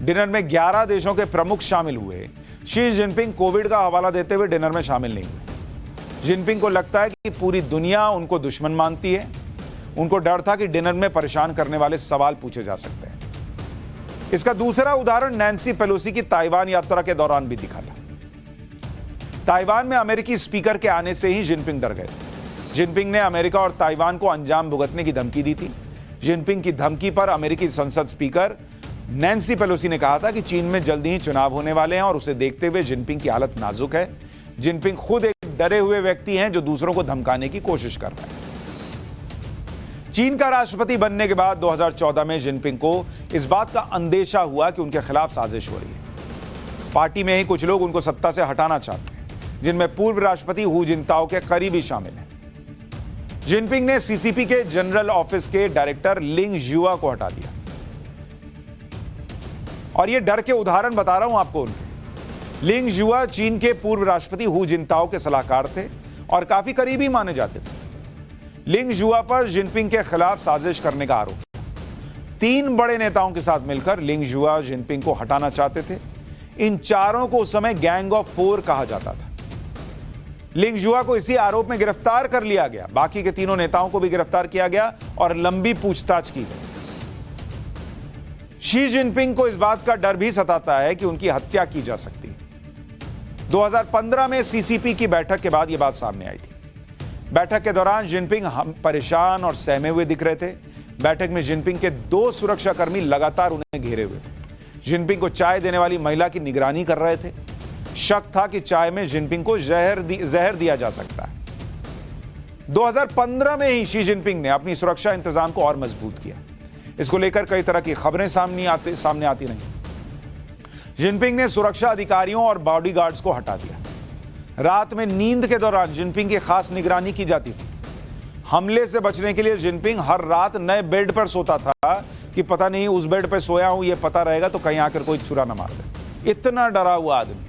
डिनर में 11 देशों के प्रमुख शामिल हुए। शी जिनपिंग कोविड का हवाला देते हुए डिनर में शामिल नहीं हुए। जिनपिंग को लगता है कि पूरी दुनिया उनको दुश्मन मानती है। उनको डर था कि डिनर में परेशान करने वाले सवाल पूछे जा सकते हैं। इसका दूसरा उदाहरण नैन्सी पेलोसी की ताइवान यात्रा के दौरान भी दिखा था। ताइवान में अमेरिकी स्पीकर के आने से ही जिनपिंग डर गए थे। जिनपिंग ने अमेरिका और ताइवान को अंजाम भुगतने की धमकी दी थी। जिनपिंग की धमकी पर अमेरिकी संसद स्पीकर नैन्सी पेलोसी ने कहा था कि चीन में जल्दी ही चुनाव होने वाले हैं और उसे देखते हुए जिनपिंग की हालत नाजुक है। जिनपिंग खुद एक डरे हुए व्यक्ति हैं जो दूसरों को धमकाने की कोशिश कर रहे हैं। चीन का राष्ट्रपति बनने के बाद 2014 में जिनपिंग को इस बात का अंदेशा हुआ कि उनके खिलाफ साजिश हो रही है। पार्टी में ही कुछ लोग उनको सत्ता से हटाना चाहते हैं, जिनमें पूर्व राष्ट्रपति हू जिनताओ के करीबी शामिल हैं। जिनपिंग ने सीसीपी के जनरल ऑफिस के डायरेक्टर लिंग जुआ को हटा दिया। और ये डर के उदाहरण बता रहा हूं आपको उनके। लिंग जुआ चीन के पूर्व राष्ट्रपति हू जिनताओ के सलाहकार थे और काफी करीबी माने जाते थे। लिंग जुआ पर जिनपिंग के खिलाफ साजिश करने का आरोप। 3 बड़े नेताओं के साथ मिलकर लिंग जुआ जिनपिंग को हटाना चाहते थे। इन चारों को उस समय गैंग ऑफ 4 कहा जाता था। लिंग जुआ को इसी आरोप में गिरफ्तार कर लिया गया। बाकी के 3 नेताओं को भी गिरफ्तार किया गया और लंबी पूछताछ की गई। शी जिनपिंग को इस बात का डर भी सताता है कि उनकी हत्या की जा सकती है। 2015 में सीसीपी की बैठक के बाद यह बात सामने आई थी। बैठक के दौरान जिनपिंग परेशान और सहमे हुए दिख रहे थे। बैठक में जिनपिंग के 2 सुरक्षाकर्मी लगातार उन्हें घेरे हुए थे। जिनपिंग को चाय देने वाली महिला की निगरानी कर रहे थे। शक था कि चाय में जिनपिंग को जहर दिया जा सकता है। 2015 में ही शी जिनपिंग ने अपनी सुरक्षा इंतजाम को और मजबूत किया। इसको लेकर कई तरह की खबरें सामने आती रहीं। जिनपिंग ने सुरक्षा अधिकारियों और बॉडीगार्ड्स को हटा दिया। रात में नींद के दौरान जिनपिंग की खास निगरानी की जाती थी। हमले से बचने के लिए जिनपिंग हर रात नए बेड पर सोता था कि पता नहीं उस बेड पर सोया हूं, यह पता रहेगा तो कहीं आकर कोई छुरा न मार दे। इतना डरा हुआ आदमी।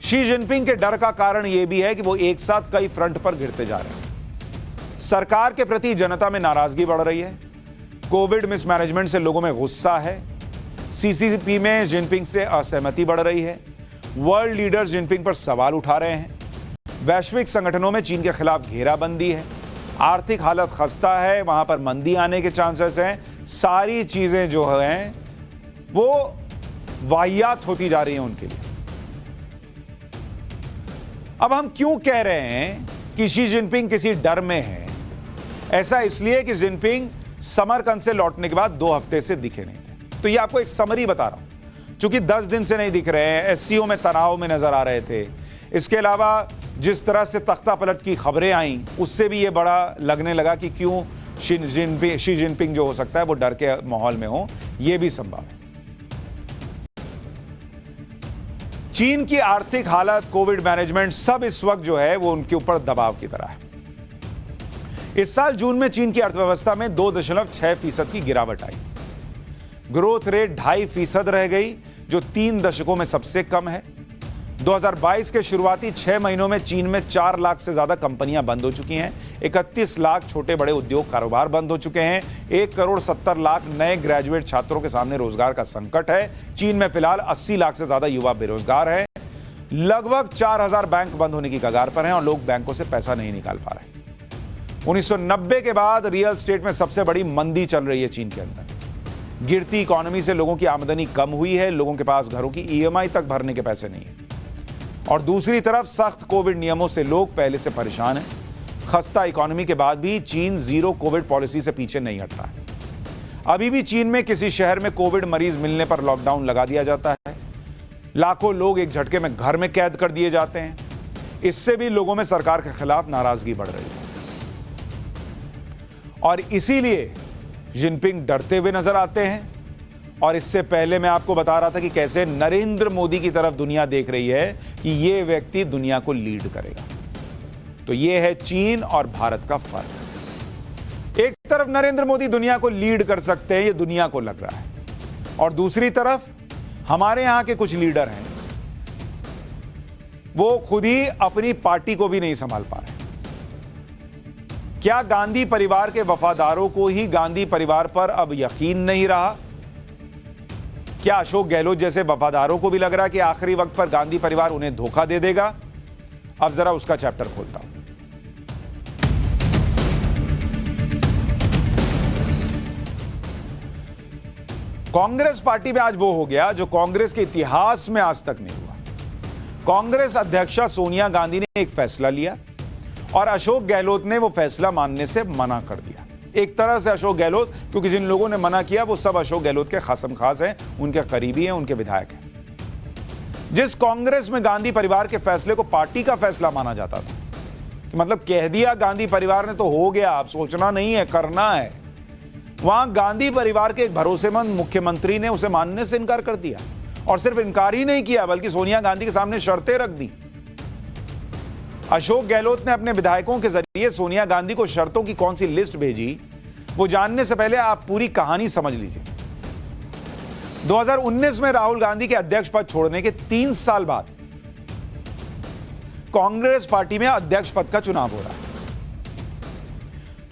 शी जिनपिंग के डर का कारण यह भी है कि वो एक साथ कई फ्रंट पर गिरते जा रहे हैं। सरकार के प्रति जनता में नाराजगी बढ़ रही है। कोविड मिसमैनेजमेंट से लोगों में गुस्सा है। सीसीपी में जिनपिंग से असहमति बढ़ रही है। वर्ल्ड लीडर्स जिनपिंग पर सवाल उठा रहे हैं। वैश्विक संगठनों में चीन के खिलाफ घेराबंदी है। आर्थिक हालत खस्ता है, वहां पर मंदी आने के चांसेस हैं। सारी चीजें जो हैं वो वाहियात होती जा रही हैं उनके लिए। अब हम क्यों कह रहे हैं कि शी जिनपिंग किसी डर में है? ऐसा इसलिए कि जिनपिंग समरकंद से लौटने के बाद 2 हफ्ते से दिखे नहीं थे। तो ये आपको एक समरी बता रहा हूं। चूंकि 10 दिन से नहीं दिख रहे हैं, एससीओ में तनाव में नजर आ रहे थे। इसके अलावा जिस तरह से तख्ता पलट की खबरें आईं, उससे भी ये बड़ा लगने लगा कि क्यों शी जिनपिंग जो हो सकता है वो डर के माहौल में हो। यह भी संभव है। चीन की आर्थिक हालत, कोविड मैनेजमेंट, सब इस वक्त जो है वो उनके ऊपर दबाव की तरह है। इस साल जून में चीन की अर्थव्यवस्था में 2.6% की गिरावट आई। ग्रोथ रेट 2.5% रह गई, जो 3 दशकों में सबसे कम है। 2022 के शुरुआती 6 महीनों में चीन में 4 लाख से ज्यादा कंपनियां बंद हो चुकी हैं। 31 लाख छोटे बड़े उद्योग कारोबार बंद हो चुके हैं। 1,70,00,000 नए ग्रेजुएट छात्रों के सामने रोजगार का संकट है। चीन में फिलहाल 80 लाख से ज्यादा युवा बेरोजगार हैं। लगभग 4,000 बैंक बंद होने की कगार पर हैं और लोग बैंकों से पैसा नहीं निकाल पा रहे। 1990 के बाद रियल एस्टेट में सबसे बड़ी मंदी चल रही है चीन के अंदर। गिरती इकोनॉमी से लोगों की आमदनी कम हुई है। लोगों के पास घरों की ईएमआई तक भरने के पैसे नहीं है। और दूसरी तरफ सख्त कोविड नियमों से लोग पहले से परेशान हैं। खस्ता इकोनॉमी के बाद भी चीन जीरो कोविड पॉलिसी से पीछे नहीं हट रहा है। अभी भी चीन में किसी शहर में कोविड मरीज मिलने पर लॉकडाउन लगा दिया जाता है। लाखों लोग एक झटके में घर में कैद कर दिए जाते हैं। इससे भी लोगों में सरकार के खिलाफ नाराजगी बढ़ रही है। और इसीलिए जिनपिंग डरते हुए नजर आते हैं। और इससे पहले मैं आपको बता रहा था कि कैसे नरेंद्र मोदी की तरफ दुनिया देख रही है कि यह व्यक्ति दुनिया को लीड करेगा। तो यह है चीन और भारत का फर्क। एक तरफ नरेंद्र मोदी दुनिया को लीड कर सकते हैं, यह दुनिया को लग रहा है, और दूसरी तरफ हमारे यहां के कुछ लीडर हैं, वो खुद ही अपनी पार्टी को भी नहीं संभाल पा रहे। क्या गांधी परिवार के वफादारों को ही गांधी परिवार पर अब यकीन नहीं रहा? क्या अशोक गहलोत जैसे वफादारों को भी लग रहा है कि आखिरी वक्त पर गांधी परिवार उन्हें धोखा दे देगा? अब जरा उसका चैप्टर खोलता हूं। कांग्रेस पार्टी में आज वो हो गया जो कांग्रेस के इतिहास में आज तक नहीं हुआ। कांग्रेस अध्यक्षा सोनिया गांधी ने एक फैसला लिया और अशोक गहलोत ने वो फैसला मानने से मना कर दिया। एक तरह से अशोक गहलोत, क्योंकि जिन लोगों ने मना किया वो सब अशोक गहलोत के खासम खास हैं, उनके करीबी हैं, उनके विधायक हैं। जिस कांग्रेस में गांधी परिवार के फैसले को पार्टी का फैसला माना जाता था, मतलब कह दिया गांधी परिवार ने तो हो गया, अब सोचना नहीं है, करना है, वहां गांधी परिवार के एक भरोसेमंद मुख्यमंत्री ने उसे मानने से इनकार कर दिया। और सिर्फ इनकार ही नहीं किया बल्कि सोनिया गांधी के सामने शर्तें रख दी। अशोक गहलोत ने अपने विधायकों के जरिए सोनिया गांधी को शर्तों की कौन सी लिस्ट भेजी, वो जानने से पहले आप पूरी कहानी समझ लीजिए। 2019 में राहुल गांधी के अध्यक्ष पद छोड़ने के 3 साल बाद कांग्रेस पार्टी में अध्यक्ष पद का चुनाव हो रहा है।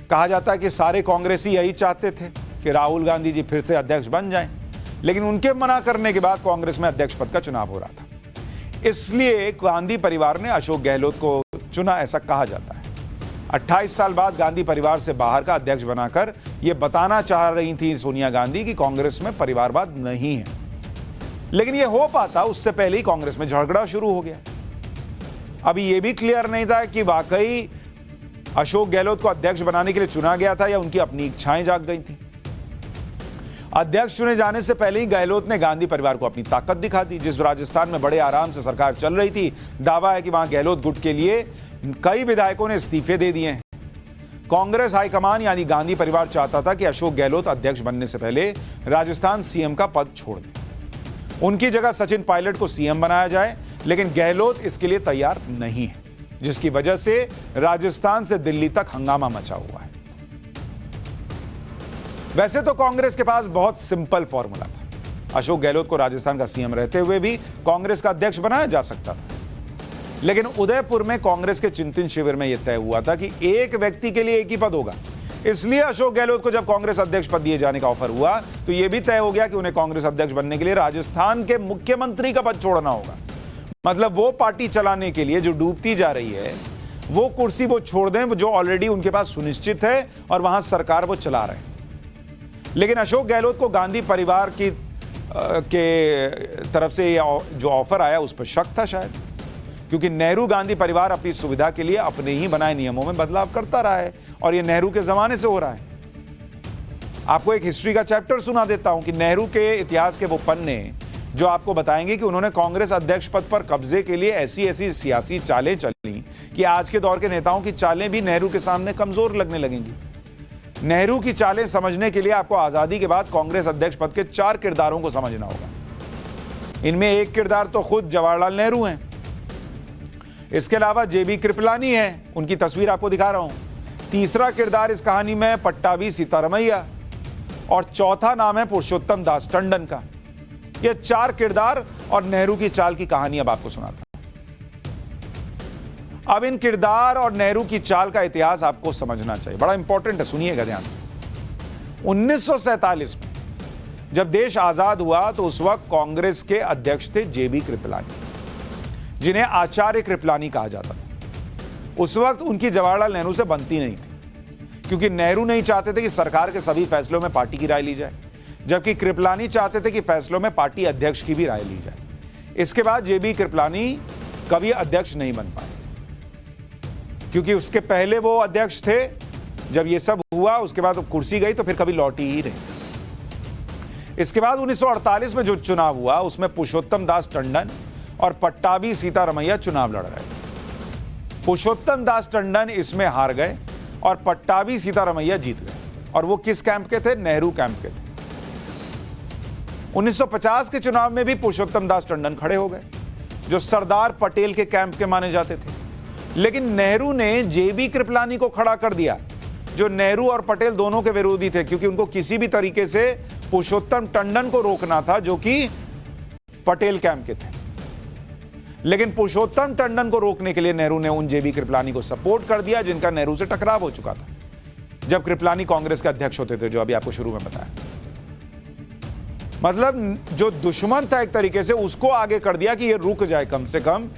कहा जाता है कि सारे कांग्रेसी यही चाहते थे कि राहुल गांधी जी फिर से अध्यक्ष बन जाएं, लेकिन उनके मना करने के बाद कांग्रेस में अध्यक्ष पद का चुनाव हो रहा था। इसलिए गांधी परिवार ने अशोक गहलोत को चुना, ऐसा कहा जाता है। 28 साल बाद गांधी परिवार से बाहर का अध्यक्ष बनाकर यह बताना चाह रही थी सोनिया गांधी कि कांग्रेस में परिवारवाद नहीं है। लेकिन यह हो पाता उससे पहले ही कांग्रेस में झगड़ा शुरू हो गया। अभी यह भी क्लियर नहीं था कि वाकई अशोक गहलोत को अध्यक्ष बनाने के लिए चुना गया था या उनकी अपनी इच्छाएं जाग गई थी। अध्यक्ष चुने जाने से पहले ही गहलोत ने गांधी परिवार को अपनी ताकत दिखा दी। जिस राजस्थान में बड़े आराम से सरकार चल रही थी, दावा है कि वहां गहलोत गुट के लिए कई विधायकों ने इस्तीफे दे दिए हैं। कांग्रेस हाईकमान यानी गांधी परिवार चाहता था कि अशोक गहलोत अध्यक्ष बनने से पहले राजस्थान सीएम का पद छोड़ दें, उनकी जगह सचिन पायलट को सीएम बनाया जाए, लेकिन गहलोत इसके लिए तैयार नहीं है, जिसकी वजह से राजस्थान से दिल्ली तक हंगामा मचा हुआ है। वैसे तो कांग्रेस के पास बहुत सिंपल फॉर्मूला था। अशोक गहलोत को राजस्थान का सीएम रहते हुए भी कांग्रेस का अध्यक्ष बनाया जा सकता था, लेकिन उदयपुर में कांग्रेस के चिंतन शिविर में यह तय हुआ था कि एक व्यक्ति के लिए एक ही पद होगा। इसलिए अशोक गहलोत को जब कांग्रेस अध्यक्ष पद दिए जाने का ऑफर हुआ तो यह भी तय हो गया कि उन्हें कांग्रेस अध्यक्ष बनने के लिए राजस्थान के मुख्यमंत्री का पद छोड़ना होगा। मतलब वो पार्टी चलाने के लिए जो डूबती जा रही है, वो कुर्सी वो छोड़ दें जो ऑलरेडी उनके पास सुनिश्चित है और वहां सरकार वो चला रहे हैं। लेकिन अशोक गहलोत को गांधी परिवार की तरफ से जो ऑफर आया उस पर शक था शायद, क्योंकि नेहरू गांधी परिवार अपनी सुविधा के लिए अपने ही बनाए नियमों में बदलाव करता रहा है और यह नेहरू के जमाने से हो रहा है। आपको एक हिस्ट्री का चैप्टर सुना देता हूं कि नेहरू के इतिहास के वो पन्ने जो आपको बताएंगे कि उन्होंने कांग्रेस अध्यक्ष पद पर कब्जे के लिए ऐसी ऐसी सियासी चालें चली कि आज के दौर के नेताओं की चालें भी नेहरू के सामने कमजोर लगने लगेंगी। नेहरू की चालें समझने के लिए आपको आजादी के बाद कांग्रेस अध्यक्ष पद के 4 किरदारों को समझना होगा। इनमें एक किरदार तो खुद जवाहरलाल नेहरू हैं, इसके अलावा जेबी कृपलानी है, उनकी तस्वीर आपको दिखा रहा हूं। तीसरा किरदार इस कहानी में पट्टाभी सीतारमैया और चौथा नाम है पुरुषोत्तम दास टंडन का। यह 4 किरदार और नेहरू की चाल की कहानी अब आपको सुनाता हूं। अब इन किरदार और नेहरू की चाल का इतिहास आपको समझना चाहिए, बड़ा इंपॉर्टेंट है, सुनिएगा ध्यान से। 1947 में जब देश आजाद हुआ तो उस वक्त कांग्रेस के अध्यक्ष थे जेबी कृपलानी, जिन्हें आचार्य कृपलानी कहा जाता था। उस वक्त उनकी जवाहरलाल नेहरू से बनती नहीं थी, क्योंकि नेहरू नहीं चाहते थे कि सरकार के सभी फैसलों में पार्टी की राय ली जाए, जबकि कृपलानी चाहते थे कि फैसलों में पार्टी अध्यक्ष की भी राय ली जाए। इसके बाद जेबी कृपलानी कभी अध्यक्ष नहीं बन पाए, क्योंकि उसके पहले वो अध्यक्ष थे। जब ये सब हुआ उसके बाद कुर्सी गई तो फिर कभी लौटी ही नहीं। इसके बाद 1948 में जो चुनाव हुआ उसमें पुरुषोत्तम दास टंडन और पट्टाभी सीतारमैया चुनाव लड़ रहे थे। पुरुषोत्तम दास टंडन इसमें हार गए और पट्टाभी सीतारमैया जीत गए। और वो किस कैंप के थे? नेहरू कैंप के थे। 1950 के चुनाव में भी पुरुषोत्तम दास टंडन खड़े हो गए, जो सरदार पटेल के कैंप के माने जाते थे। लेकिन नेहरू ने जेबी कृपलानी को खड़ा कर दिया, जो नेहरू और पटेल दोनों के विरोधी थे, क्योंकि उनको किसी भी तरीके से पुरुषोत्तम टंडन को रोकना था, जो कि पटेल कैंप के थे। लेकिन पुरुषोत्तम टंडन को रोकने के लिए नेहरू ने उन जेबी कृपलानी को सपोर्ट कर दिया, जिनका नेहरू से टकराव हो चुका था जब कृपलानी कांग्रेस के अध्यक्ष होते थे, जो अभी आपको शुरू में बताया। मतलब जो दुश्मन था एक तरीके से, उसको आगे कर दिया कि ये रुक जाए, कम से कम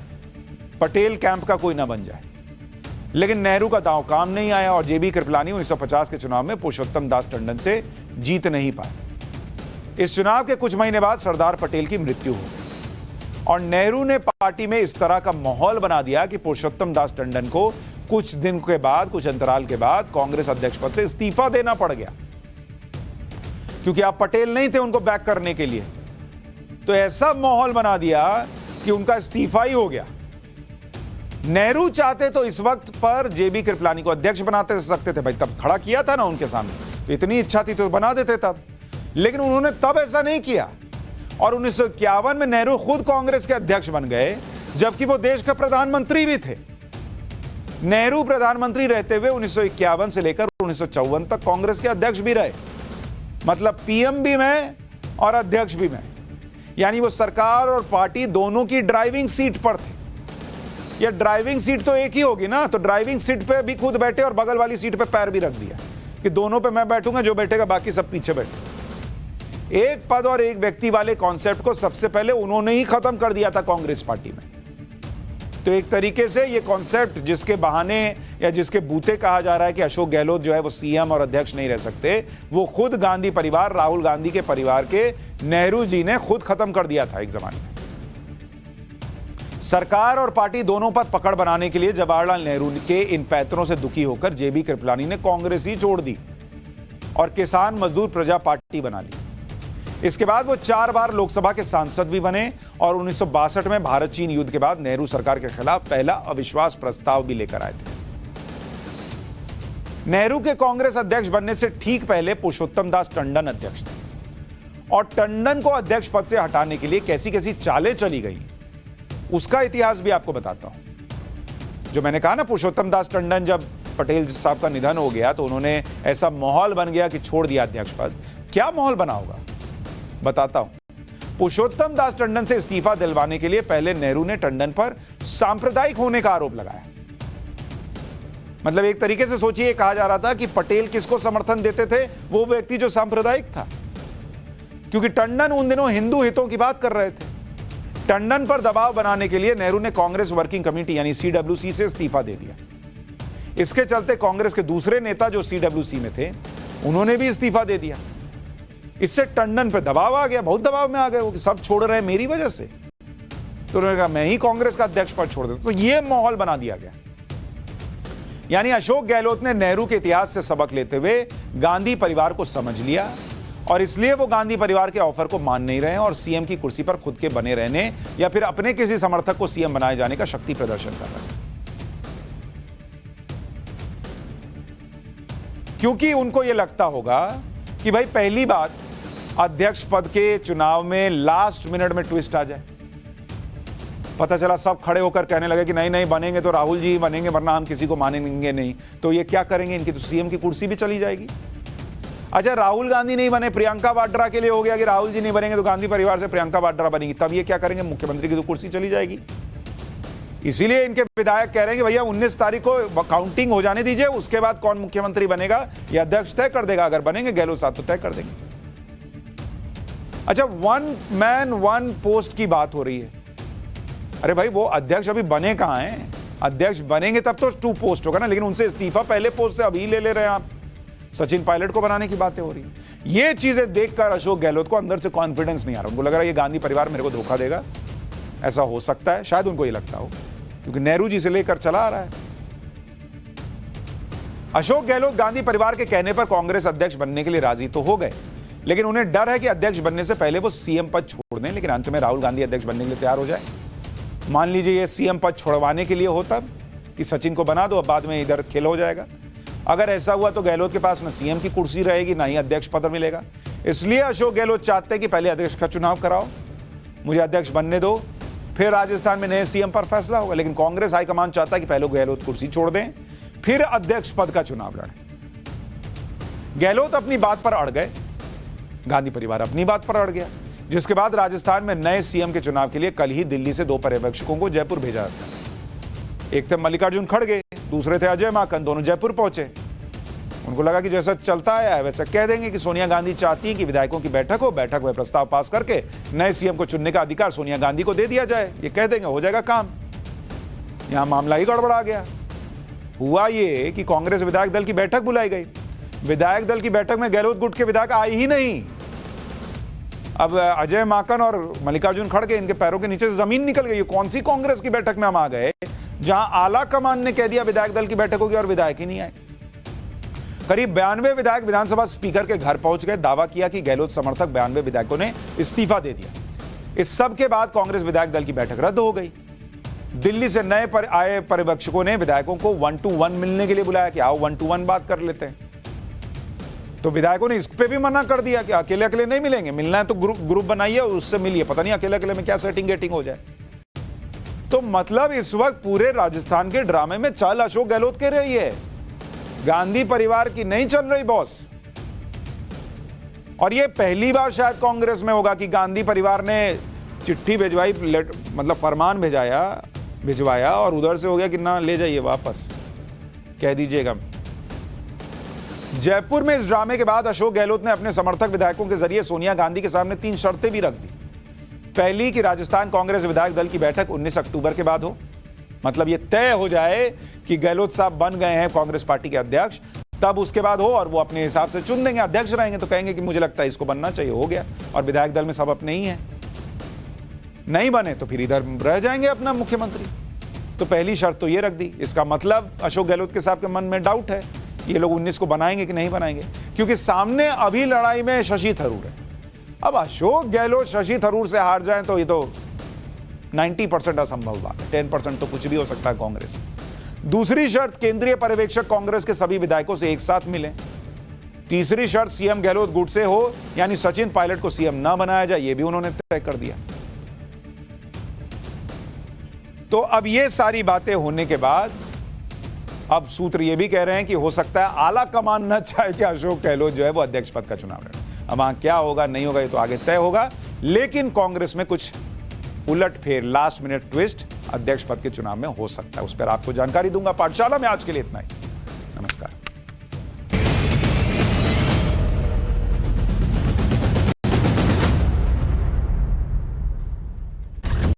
पटेल कैंप का कोई ना बन जाए। लेकिन नेहरू का दांव काम नहीं आया और जेबी कृपलानी 1950 के चुनाव में पुरुषोत्तम दास टंडन से जीत नहीं पाए। इस चुनाव के कुछ महीने बाद सरदार पटेल की मृत्यु हो गई और नेहरू ने पार्टी में इस तरह का माहौल बना दिया कि पुरुषोत्तम दास टंडन को कुछ दिन के बाद, कुछ अंतराल के बाद कांग्रेस अध्यक्ष पद से इस्तीफा देना पड़ गया, क्योंकि आप पटेल नहीं थे उनको बैक करने के लिए। तो ऐसा माहौल बना दिया कि उनका इस्तीफा ही हो गया। नेहरू चाहते तो इस वक्त पर जेबी कृपलानी को अध्यक्ष बनाते सकते थे, भाई तब खड़ा किया था ना उनके सामने, तो इतनी इच्छा थी तो बना देते तब। लेकिन उन्होंने तब ऐसा नहीं किया और 1951 में नेहरू खुद कांग्रेस के अध्यक्ष बन गए, जबकि वो देश के प्रधानमंत्री भी थे। नेहरू प्रधानमंत्री रहते हुए 1951 से लेकर 1954 तक कांग्रेस के अध्यक्ष भी रहे, मतलब पीएम भी मैं और अध्यक्ष भी मैं, यानी वो सरकार और पार्टी दोनों की ड्राइविंग सीट पर थे। या ड्राइविंग सीट तो एक ही होगी ना, तो ड्राइविंग सीट पे भी खुद बैठे और बगल वाली सीट पे पैर भी रख दिया कि दोनों पे मैं बैठूंगा, जो बैठेगा बाकी सब पीछे बैठे। एक पद और एक व्यक्ति वाले कॉन्सेप्ट को सबसे पहले उन्होंने ही खत्म कर दिया था कांग्रेस पार्टी में। तो एक तरीके से ये कॉन्सेप्ट जिसके बहाने या जिसके बूते कहा जा रहा है कि अशोक गहलोत जो है वो सीएम और अध्यक्ष नहीं रह सकते, वो खुद गांधी परिवार, राहुल गांधी के परिवार के नेहरू जी ने खुद खत्म कर दिया था एक जमाने में। सरकार और पार्टी दोनों पर पकड़ बनाने के लिए जवाहरलाल नेहरू के इन पैतरों से दुखी होकर जेबी कृपलानी ने कांग्रेस ही छोड़ दी और किसान मजदूर प्रजा पार्टी बना ली। इसके बाद वो 4 बार लोकसभा के सांसद भी बने और 1962 में भारत चीन युद्ध के बाद नेहरू सरकार के खिलाफ पहला अविश्वास प्रस्ताव भी लेकर आए थे। नेहरू के कांग्रेस अध्यक्ष बनने से ठीक पहले पुरुषोत्तम दास टंडन अध्यक्ष थे और टंडन को अध्यक्ष पद से हटाने के लिए कैसी कैसी चालें चली गई उसका इतिहास भी आपको बताता हूं। जो मैंने कहा ना, पुरुषोत्तम दास टंडन जब पटेल साहब का निधन हो गया तो उन्होंने ऐसा माहौल बन गया कि छोड़ दिया अध्यक्ष पद। क्या माहौल बना होगा बताता हूं। पुरुषोत्तम दास टंडन से इस्तीफा दिलवाने के लिए पहले नेहरू ने टंडन पर सांप्रदायिक होने का आरोप लगाया। मतलब एक तरीके से सोचिए, कहा जा रहा था कि पटेल किसको समर्थन देते थे, वो व्यक्ति जो सांप्रदायिक था, क्योंकि टंडन उन दिनों हिंदू हितों की बात कर रहे थे। टंडन पर दबाव बनाने के लिए नेहरू ने कांग्रेस वर्किंग कमेटी यानी CWC से इस्तीफा दे दिया। इसके चलते कांग्रेस के दूसरे नेता जो CWC में थे उन्होंने भी इस्तीफा दे दिया। इससे टंडन पर दबाव आ गया, बहुत दबाव में आ गए वो कि सब छोड़ रहे हैं मेरी वजह से। तो उन्होंने कहा मैं ही कांग्रेस का अध्यक्ष पद छोड़ देता। तो यह माहौल बना दिया गया। यानी अशोक गहलोत ने नेहरू के इतिहास से सबक लेते हुए गांधी परिवार को समझ लिया और इसलिए वो गांधी परिवार के ऑफर को मान नहीं रहे हैं और सीएम की कुर्सी पर खुद के बने रहने या फिर अपने किसी समर्थक को सीएम बनाए जाने का शक्ति प्रदर्शन कर रहे हैं, क्योंकि उनको यह लगता होगा कि भाई पहली बात, अध्यक्ष पद के चुनाव में लास्ट मिनट में ट्विस्ट आ जाए। पता चला सब खड़े होकर कहने लगे कि नहीं नहीं बनेंगे तो राहुल जी बनेंगे वरना हम किसी को मानेंगे नहीं। तो ये क्या करेंगे, इनकी तो सीएम की कुर्सी भी चली जाएगी। अच्छा, राहुल गांधी नहीं बने, प्रियंका वाड्रा के लिए हो गया कि राहुल जी नहीं बनेंगे तो गांधी परिवार से प्रियंका वाड्रा बनेगी। तब ये क्या करेंगे, मुख्यमंत्री की तो कुर्सी चली जाएगी। इसीलिए इनके विधायक कह रहे हैं कि भैया 19 तारीख को काउंटिंग हो जाने दीजिए, उसके बाद कौन मुख्यमंत्री बनेगा यह अध्यक्ष तय कर देगा। अगर बनेंगे गहलोत साहब तो तय कर देंगे। अच्छा, 1 मैन 1 पोस्ट की बात हो रही है। अरे भाई वो अध्यक्ष अभी बने कहां हैं? अध्यक्ष बनेंगे तब तो 2 पोस्ट होगा ना, लेकिन उनसे इस्तीफा पहले पोस्ट से अभी ले रहे हैं आप। सचिन पायलट को बनाने की बातें हो रही है। ये चीजें देखकर अशोक गहलोत को अंदर से कॉन्फिडेंस नहीं आ रहा। उनको लग रहा है ये गांधी परिवार मेरे को धोखा देगा। ऐसा हो सकता है, शायद उनको ये लगता हो, क्योंकि नेहरू जी से लेकर चला आ रहा है। अशोक गहलोत गांधी परिवार के कहने पर कांग्रेस अध्यक्ष बनने के लिए राजी तो हो गए, लेकिन उन्हें डर है कि अध्यक्ष बनने से पहले वो सीएम पद छोड़ दें। लेकिन अंत में राहुल गांधी अध्यक्ष बनने के लिए तैयार हो जाए। मान लीजिए ये सीएम पद छोड़वाने के लिए हो तब कि सचिन को बना दो, अब बाद में इधर खेल हो जाएगा। अगर ऐसा हुआ तो गहलोत के पास न सीएम की कुर्सी रहेगी ना ही अध्यक्ष पद मिलेगा। इसलिए अशोक गहलोत चाहते हैं कि पहले अध्यक्ष का चुनाव कराओ, मुझे अध्यक्ष बनने दो, फिर राजस्थान में नए सीएम पर फैसला होगा। लेकिन कांग्रेस हाईकमान चाहता है कि पहले गहलोत कुर्सी छोड़ दें, फिर अध्यक्ष पद का चुनाव लड़ें। गहलोत अपनी बात पर अड़ गए, गांधी परिवार अपनी बात पर अड़ गया, जिसके बाद राजस्थान में नए सीएम के चुनाव के लिए कल ही दिल्ली से 2 पर्यवेक्षकों को जयपुर भेजा था। एक थे मल्लिकार्जुन खड़गे, दूसरे थे अजय माकन। दोनों जयपुर पहुंचे। उनको लगा कि जैसा चलता है वैसा कह देंगे कि सोनिया गांधी चाहती है कि विधायकों की बैठक हो, बैठक में प्रस्ताव पास करके नए सीएम को चुनने का अधिकार सोनिया गांधी को दे दिया जाए। ये कह देंगे, हो जाएगा काम। यहां मामला ही गड़बड़ा गया। हुआ ये कि कांग्रेस विधायक दल की बैठक बुलाई गई। विधायक दल की बैठक में गहलोत गुट के विधायक आए ही नहीं। अब अजय माकन और मल्लिकार्जुन खड़गे, इनके पैरों के नीचे से जमीन निकल गई। कौन सी कांग्रेस की बैठक में हम आ गए जहां आला कमान ने कह दिया विधायक दल की बैठक होगी और विधायक ही नहीं आए। करीब 92 विधायक विधानसभा स्पीकर के घर पहुंच गए। दावा किया कि गहलोत समर्थक 92 विधायकों ने इस्तीफा दे दिया। इस सब के बाद कांग्रेस विधायक दल की बैठक रद्द हो गई। दिल्ली से नए आए पर्यवेक्षकों ने विधायकों को 1 to 1 मिलने के लिए बुलाया कि आओ 1 to 1 बात कर लेते हैं। तो विधायकों ने इस पे भी मना कर दिया कि अकेले अकेले नहीं मिलेंगे, मिलना है तो ग्रुप बनाइए और उससे मिलिए। पता नहीं अकेले अकेले में क्या सेटिंग गेटिंग हो जाए। तो मतलब इस वक्त पूरे राजस्थान के ड्रामे में चाल अशोक गहलोत के रही है, गांधी परिवार की नहीं चल रही बॉस। और ये पहली बार शायद कांग्रेस में होगा कि गांधी परिवार ने चिट्ठी भिजवाई, मतलब फरमान भिजवाया और उधर से हो गया कि ना ले जाइए वापस, कह दीजिएगा। जयपुर में इस ड्रामे के बाद अशोक गहलोत ने अपने समर्थक विधायकों के जरिए सोनिया गांधी के सामने 3 शर्तें भी रख दी। पहली कि राजस्थान कांग्रेस विधायक दल की बैठक 19 अक्टूबर के बाद हो। मतलब ये तय हो जाए कि गहलोत साहब बन गए हैं कांग्रेस पार्टी के अध्यक्ष, तब उसके बाद हो और वो अपने हिसाब से चुन देंगे। अध्यक्ष रहेंगे तो कहेंगे कि मुझे लगता है इसको बनना चाहिए, हो गया। और विधायक दल में सब अपने ही हैं, नहीं बने तो फिर इधर रह जाएंगे अपना मुख्यमंत्री। तो पहली शर्त तो ये रख दी। इसका मतलब अशोक गहलोत के साहब के मन में डाउट है ये लोग 19 को बनाएंगे कि नहीं बनाएंगे, क्योंकि सामने अभी लड़ाई में शशि थरूर है। अब अशोक गहलोत शशि थरूर से हार जाएं तो ये तो 90% असंभव बात है, 10% तो कुछ भी हो सकता है कांग्रेस में। दूसरी शर्त, केंद्रीय पर्यवेक्षक कांग्रेस के सभी विधायकों से एक साथ मिले। तीसरी शर्त, सीएम गहलोत गुट से हो, यानी सचिन पायलट को सीएम ना बनाया जाए, ये भी उन्होंने तय कर दिया। तो अब ये सारी बातें होने के बाद अब सूत्र ये भी कह रहे हैं कि हो सकता है आला कमान न चाहे कि अशोक गहलोत जो है वो अध्यक्ष पद का चुनाव लड़े। अब वहां क्या होगा नहीं होगा ये तो आगे तय होगा, लेकिन कांग्रेस में कुछ उलटफेर, लास्ट मिनट ट्विस्ट अध्यक्ष पद के चुनाव में हो सकता है। उस पर आपको जानकारी दूंगा पाठशाला में। आज के लिए इतना ही, नमस्कार।